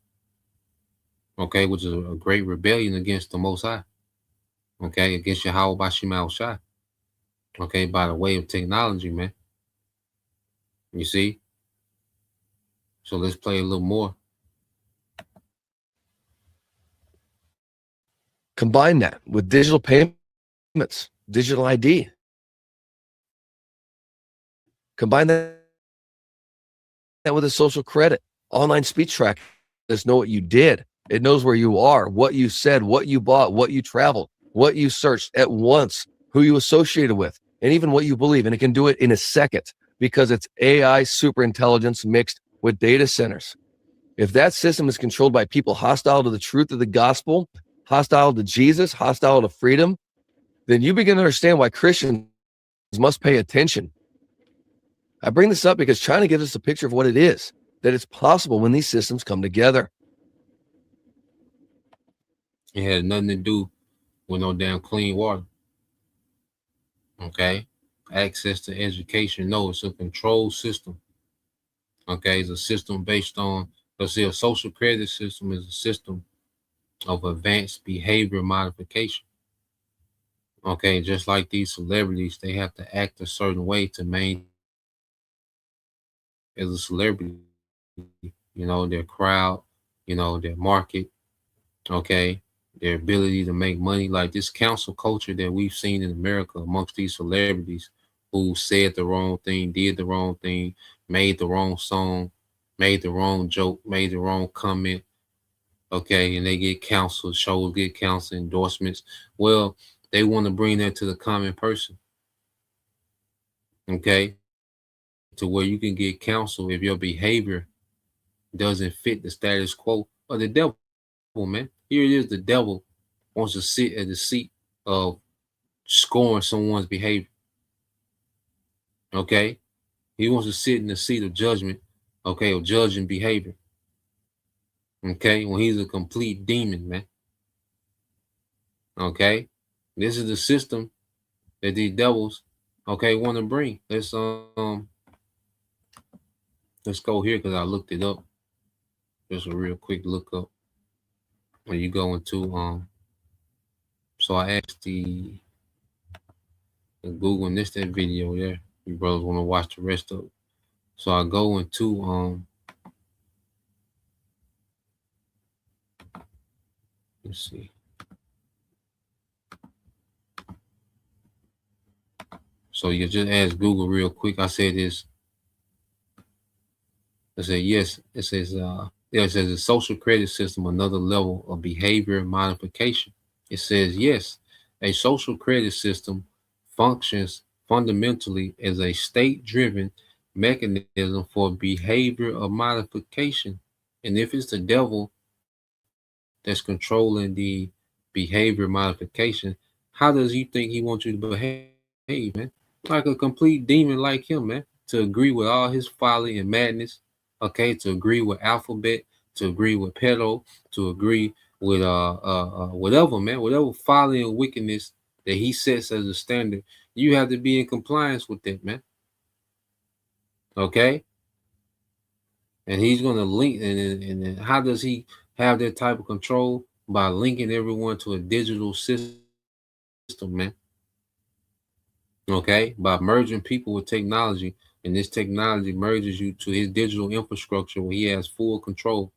Okay, which is a great rebellion against the Most High. Okay, against Yahweh Bashim Al-Shai. Okay, by the way of technology, man. You see? So let's play a little more. Combine that with digital payments, digital ID. Combine that with a social credit, online speech track. Let's know what you did. It knows where you are, what you said, what you bought, what you traveled, what you searched at once, who you associated with, and even what you believe. And it can do it in a second because it's AI superintelligence mixed with data centers. If that system is controlled by people hostile to the truth of the gospel, hostile to Jesus, hostile to freedom, then you begin to understand why Christians must pay attention. I bring this up because China gives us a picture of what it is, that it's possible when these systems come together. It had nothing to do with no damn clean water. Okay? Access to education. No, it's a control system. Okay? It's a system based on Let's see, a social credit system is a system of advanced behavior modification. Okay, just like these celebrities, they have to act a certain way to maintain as a celebrity, their crowd, their market, okay, their ability to make money. Like this counsel culture that we've seen in America amongst these celebrities who said the wrong thing, did the wrong thing, made the wrong song, made the wrong joke, made the wrong comment, okay, and they get counsel, shows get counsel endorsements. Well, they want to bring that to the common person, okay, to where you can get counsel if your behavior doesn't fit the status quo of the devil, man. Here it is, the devil wants to sit at the seat of scoring someone's behavior, okay? He wants to sit in the seat of judgment, okay, of judging behavior, okay, when he's a complete demon, man, okay? This is the system that these devils, okay, want to bring. Let's go here because I looked it up. Just a real quick look up. When you go into so I asked the Google and this that video there. You brothers want to watch the rest of it. So I go into let's see. So you just ask Google real quick. I said this. I said yes. It says it says a social credit system, another level of behavior modification. It says yes, a social credit system functions fundamentally as a state-driven mechanism for behavior of modification. And if it's the devil that's controlling the behavior modification, how does he think he wants you to behave, man? Like a complete demon like him, man. To agree with all his folly and madness, okay, to agree with alphabet, to agree with pedo, to agree with whatever, man, whatever folly and wickedness that he sets as a standard, you have to be in compliance with that, man. Okay? And he's gonna link, and how does he have that type of control? By linking everyone to a digital system, man. Okay, by merging people with technology, and this technology merges you to his digital infrastructure where he has full control,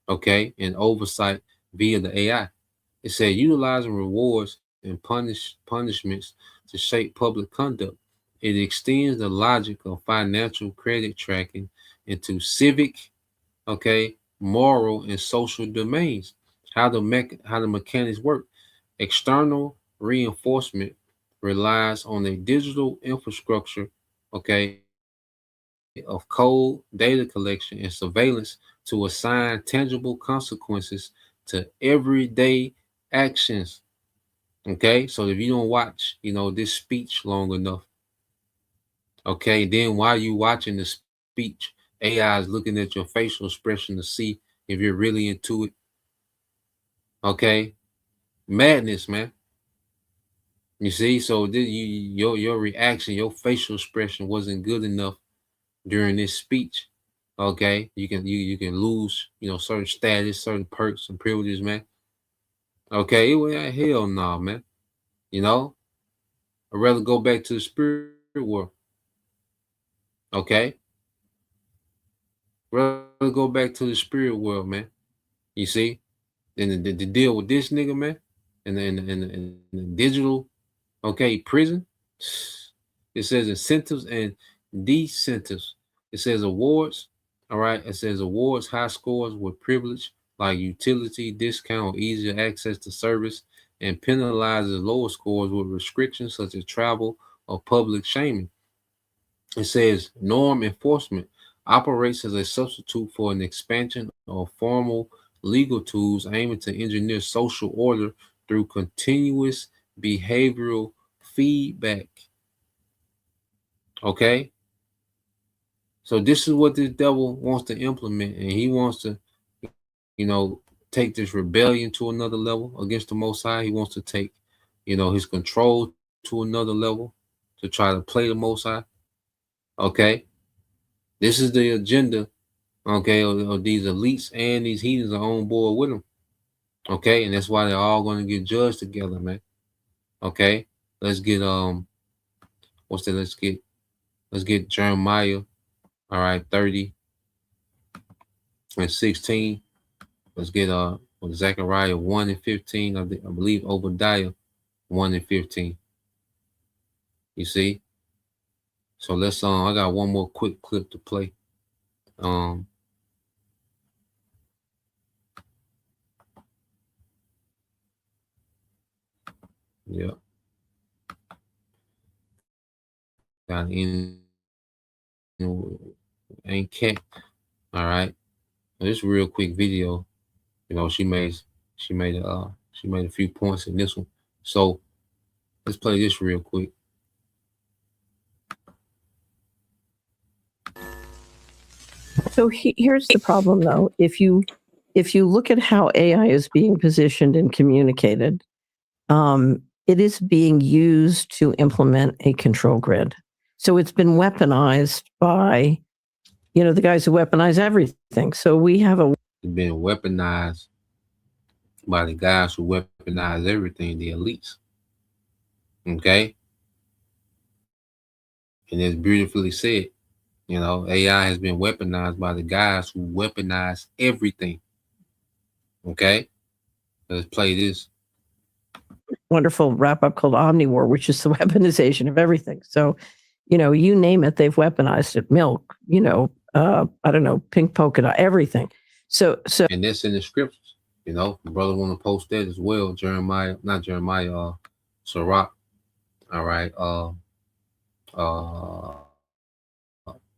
okay, and oversight via the AI. It said utilizing rewards and punishments to shape public conduct. It extends the logic of financial credit tracking into civic, okay, moral and social domains. How the mechanics work. External reinforcement relies on a digital infrastructure, okay, of code, data collection, and surveillance to assign tangible consequences to everyday actions. Okay, so if you don't watch, this speech long enough, okay, then while you watching the speech, AI is looking at your facial expression to see if you're really into it. Okay, madness, man. You see, so your reaction, your facial expression wasn't good enough during this speech. Okay, you can lose, certain status, certain perks and privileges, man. Okay, well, hell no, man. I'd rather go back to the spirit world. Okay, rather go back to the spirit world, man. You see, and the deal with this nigga, man, and the digital, okay, prison. It says incentives and decentives. It says awards. All right. It says awards high scores with privilege like utility, discount, or easier access to service, and penalizes lower scores with restrictions such as travel or public shaming. It says norm enforcement operates as a substitute for an expansion of formal legal tools aiming to engineer social order through continuous behavioral feedback. Okay, so this is what this devil wants to implement, and he wants to, take this rebellion to another level against the Most High. He wants to take, his control to another level to try to play the Most High. Okay, this is the agenda. Okay, or these elites and these heathens are on board with them. Okay, and that's why they're all going to get judged together, man. Okay, let's get what's that? Let's get Jeremiah. All right, 30 and 16. Let's get Zechariah 1 and 15. I believe Obadiah 1 and 15. You see? So let's I got one more quick clip to play. Yeah. Got in ain't cat. All right. This real quick video. You know, she made a few points in this one. So let's play this real quick. So here's the problem, though. If you look at how AI is being positioned and communicated, it is being used to implement a control grid. So it's been weaponized by, the guys who weaponize everything. So we have It's been weaponized by the guys who weaponize everything, the elites. Okay? And it's beautifully said. You know, AI has been weaponized by the guys who weaponize everything. Okay? Let's play this. wonderful wrap-up called Omnivore, which is the weaponization of everything. So, you name it, they've weaponized it. Milk, I don't know, pink polka dot, everything. So and that's in the scriptures. You know, the brother want to post that as well. Sirach. All right.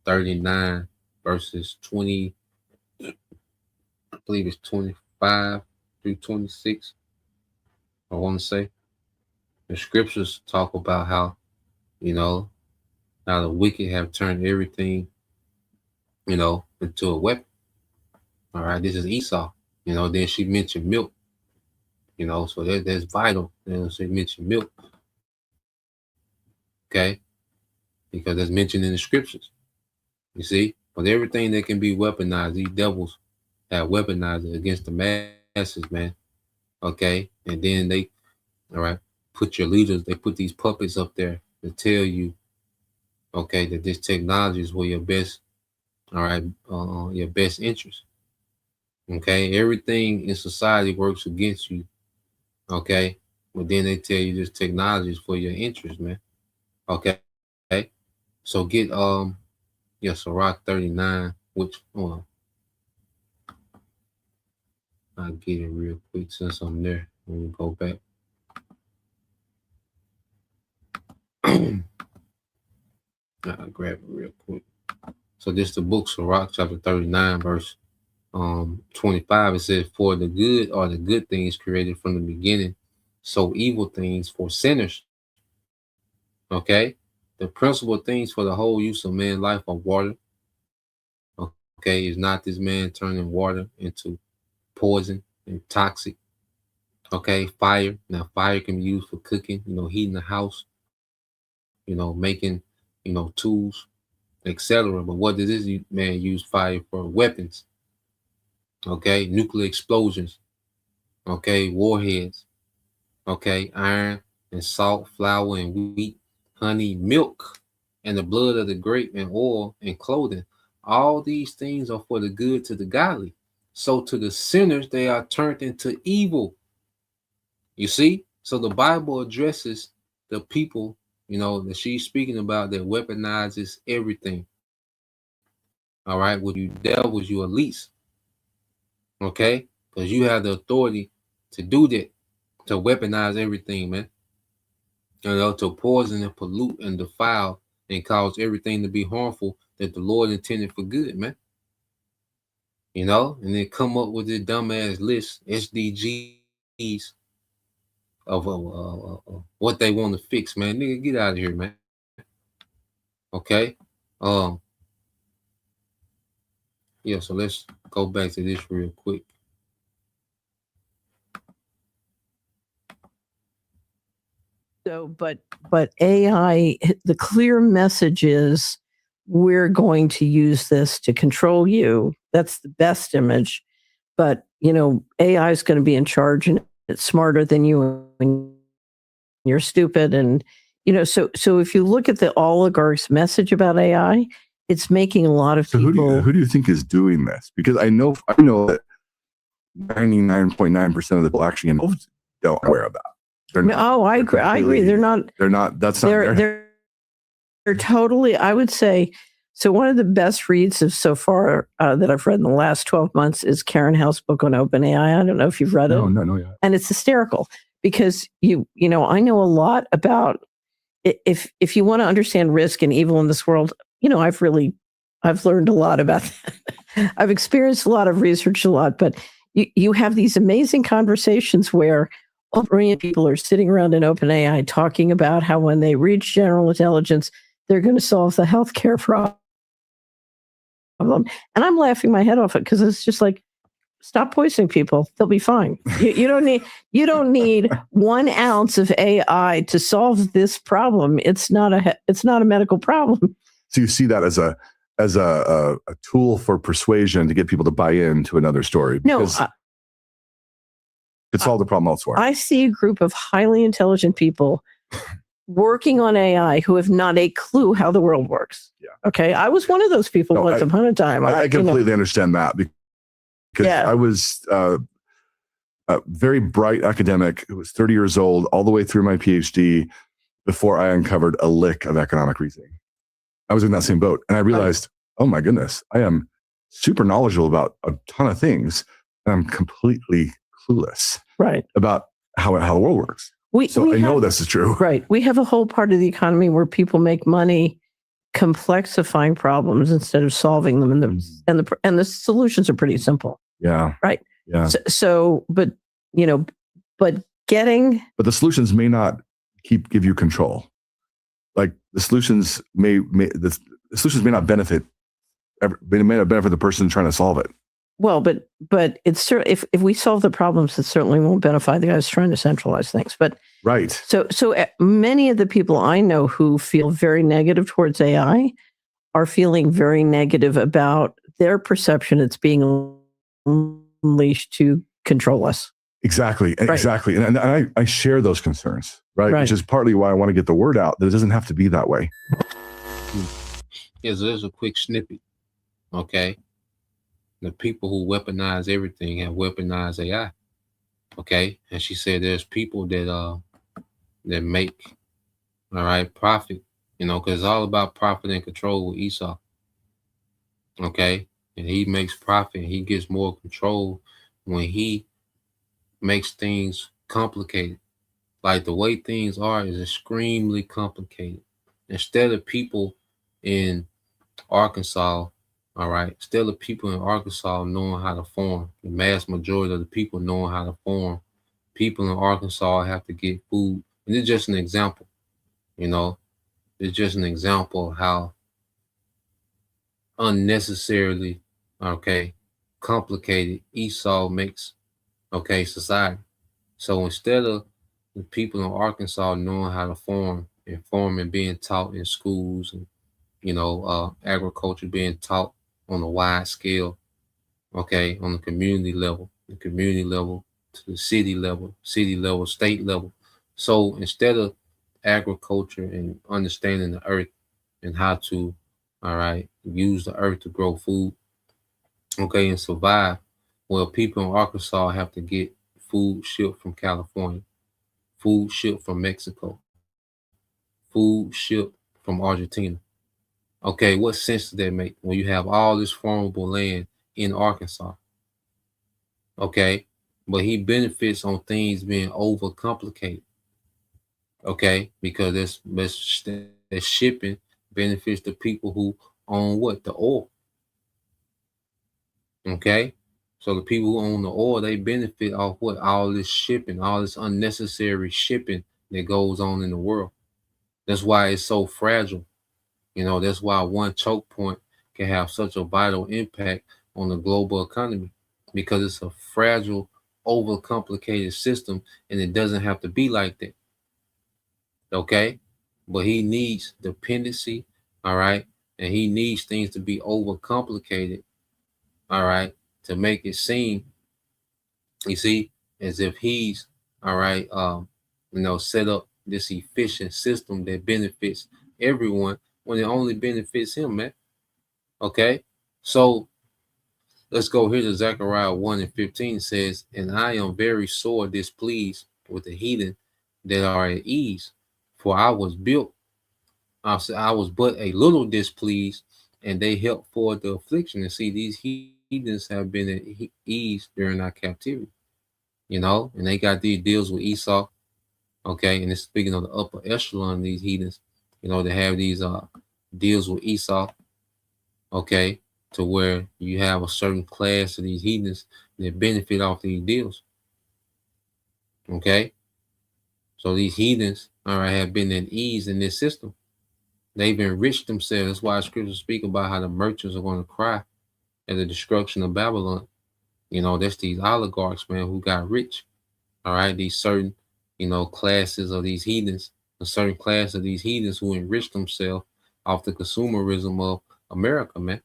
39 verses 20. I believe it's 25 through 26. I want to say the scriptures talk about how, now the wicked have turned everything, into a weapon. All right, this is Esau. Then she mentioned milk. So that's vital. She mentioned milk. Okay, because that's mentioned in the scriptures. You see, but everything that can be weaponized, these devils have weaponized it against the masses, man. Okay, and then they, all right, put your leaders. They put these puppets up there to tell you, okay, that this technology is for your best. All right, your best interest. Okay, everything in society works against you. Okay, but then they tell you this technology is for your interest, man. Okay, so get Sirach 39, which I'll get it real quick since I'm there. Let me go back. I'll grab it real quick. So this is the book Sirach chapter 39 verse 25. It says, for the good are the good things created from the beginning, so evil things for sinners. Okay, the principal things for the whole use of man's life are water. Okay, is not this man turning water into poison and toxic? Okay, fire. Now fire can be used for cooking, heating the house, making, tools, etc. But what does this man use fire for? Weapons. Okay, nuclear explosions. Okay, warheads. Okay, iron and salt, flour and wheat, honey, milk, and the blood of the grape, and oil and clothing. All these things are for the good to the godly. So to the sinners, they are turned into evil. You see? So the Bible addresses the people, that she's speaking about, that weaponizes everything. All right, with you devils, you elites. Okay? Because you have the authority to do that, to weaponize everything, man. To poison and pollute and defile and cause everything to be harmful that the Lord intended for good, man. And then come up with this dumbass list, SDGs, of what they want to fix, man. Nigga, get out of here, man. Okay? Yeah, so let's go back to this real quick. So, but AI, the clear message is we're going to use this to control you. That's the best image. But, AI is going to be in charge and it's smarter than you and you're stupid. And, so if you look at the oligarchs' message about AI, it's making a lot of So people. who do you think is doing this? Because I know that 99.9% of the people actually involved don't aware of that. They're not. No, I agree. I agree. They're not. They're not. That's not. They're totally. I would say. So one of the best reads of so far that I've read in the last 12 months is Karen House's book on OpenAI. I don't know if you've read it. No, yeah. And it's hysterical because I know a lot about if you want to understand risk and evil in this world. I've learned a lot about that. I've experienced a lot of research, a lot, but you have these amazing conversations where all brilliant people are sitting around in OpenAI talking about how when they reach general intelligence, they're going to solve the healthcare problem. And I'm laughing my head off it because it's just like, stop poisoning people; they'll be fine. You don't need 1 ounce of AI to solve this problem. It's not a medical problem. So you see that as a tool for persuasion to get people to buy into another story. Because could solve the problem elsewhere. I see a group of highly intelligent people working on AI who have not a clue how the world works. Yeah. Okay. I was one of those people once upon a time. I completely understand that because I was a very bright academic who was 30 years old all the way through my PhD before I uncovered a lick of economic reasoning. I was in that same boat and I realized, oh my goodness, I am super knowledgeable about a ton of things and I'm completely clueless about how the world works. I know this is true. Right. We have a whole part of the economy where people make money complexifying problems instead of solving them, and the solutions are pretty simple. Yeah. Right. Yeah. But the solutions may not give you control. Like the solutions may not benefit. They may not benefit the person trying to solve it. Well, but it's if we solve the problems, it certainly won't benefit the guys trying to centralize things. But right. So many of the people I know who feel very negative towards AI are feeling very negative about their perception it's being unleashed to control us. Exactly. And I share those concerns, right? Which is partly why I want to get the word out that it doesn't have to be that way. Yeah, so there's a quick snippet. Okay. The people who weaponize everything have weaponized AI. Okay. And she said there's people that make profit, because it's all about profit and control with Esau. Okay. And he makes profit and he gets more control when he makes things complicated. Like the way things are is extremely complicated. Instead of people in Arkansas, instead of people in Arkansas knowing how to farm, the mass majority of the people knowing how to farm, people in Arkansas have to get food. And it's just an example, it's just an example of how unnecessarily, complicated Esau makes, society. So instead of the people in Arkansas knowing how to farm and farming being taught in schools and, agriculture being taught on a wide scale, on the community level to the city level, state level. So instead of agriculture and understanding the earth and how to, use the earth to grow food, and survive, well, people in Arkansas have to get food shipped from California, food shipped from Mexico, food shipped from Argentina. Okay, what sense does that make when you have all this farmable land in Arkansas? Okay, but he benefits on things being overcomplicated. Okay, because this shipping benefits the people who own what? The oil. Okay, so the people who own the oil, they benefit off what? All this shipping, all this unnecessary shipping that goes on in the world. That's why it's so fragile. That's why one choke point can have such a vital impact on the global economy, because it's a fragile, overcomplicated system, and it doesn't have to be like that. Okay? But he needs dependency, and and he needs things to be overcomplicated, all right, to make it seem, you see, as if he's, all right, set up this efficient system that benefits everyone when it only benefits him, man. Okay, so let's go here to Zechariah 1:15 says, and I am very sore displeased with the heathen that are at ease, for I was but a little displeased, and they helped forward the affliction. And see, these heathens have been at ease during our captivity, and they got these deals with Esau. Okay, and it's speaking of the upper echelon of these heathens, they have these deals with Esau. Okay, to where you have a certain class of these heathens that benefit off these deals. Okay, so these heathens, all right, have been at ease in this system. They've enriched themselves. That's why scriptures speak about how the merchants are going to cry at the destruction of Babylon. That's these oligarchs, man, who got rich. All right, these certain, classes of these heathens, a certain class of these heathens who enrich themselves off the consumerism of America, man.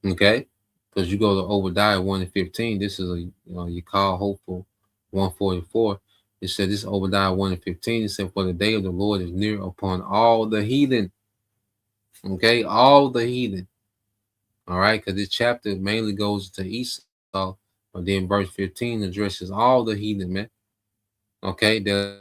Okay, because you go to Obadiah 1:15. This is you call hopeful 144. It said this Obadiah 1:15. It said, for the day of the Lord is near upon all the heathen. Okay, all the heathen. All right, because this chapter mainly goes to Esau, but then verse 15 addresses all the heathen, man. Okay, they're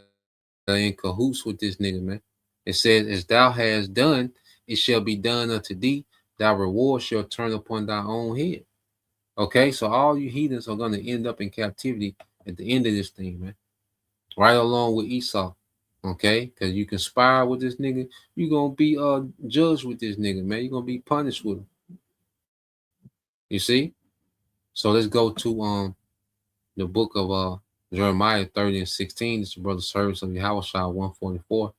in cahoots with this nigga, man. It says, as thou hast done, it shall be done unto thee. Thy reward shall turn upon thy own head. Okay, so all you heathens are going to end up in captivity at the end of this thing, man. Right along with Esau. Okay, because you conspire with this nigga, you're going to be judged with this nigga, man. You're going to be punished with him. You see? So let's go to the book of Jeremiah 30:16. It's the brother service of Yahweh 144.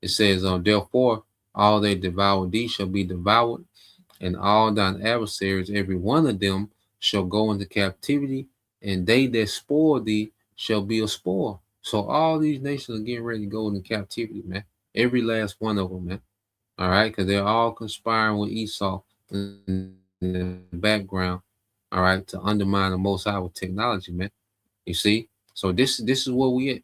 It says, therefore, all they devour thee shall be devoured, and all thine adversaries, every one of them, shall go into captivity, and they that spoil thee shall be a spoil. So all these nations are getting ready to go into captivity, man. Every last one of them, man. All right, because they're all conspiring with Esau in the background, all right, to undermine the Most High with technology, man. You see? So this is where we at,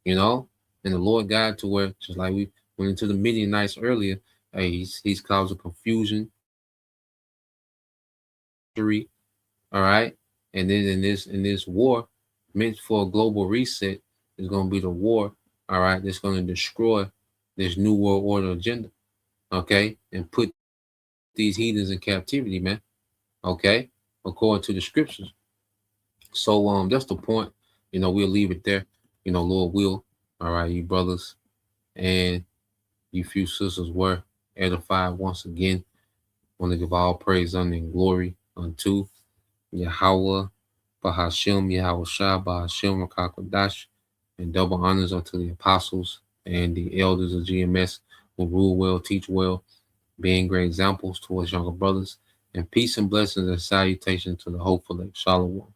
and the Lord God, to where, just like we went into the Midianites earlier, hey, he's causing confusion. All right, and then in this war meant for a global reset is going to be the war, all right, that's going to destroy this new world order agenda, okay, and put these heathens in captivity, man, okay, according to the scriptures. So that's the point. We'll leave it there. Lord will. All right, you brothers and you few sisters were edified once again. Want to give all praise, honor, and glory unto Yahweh, Bahashem, Yahweh Shah, Bahashem, Rakakwadash, and double honors unto the apostles and the elders of GMS who rule well, teach well, being great examples towards younger brothers, and peace and blessings and salutations to the hopeful. Shalom.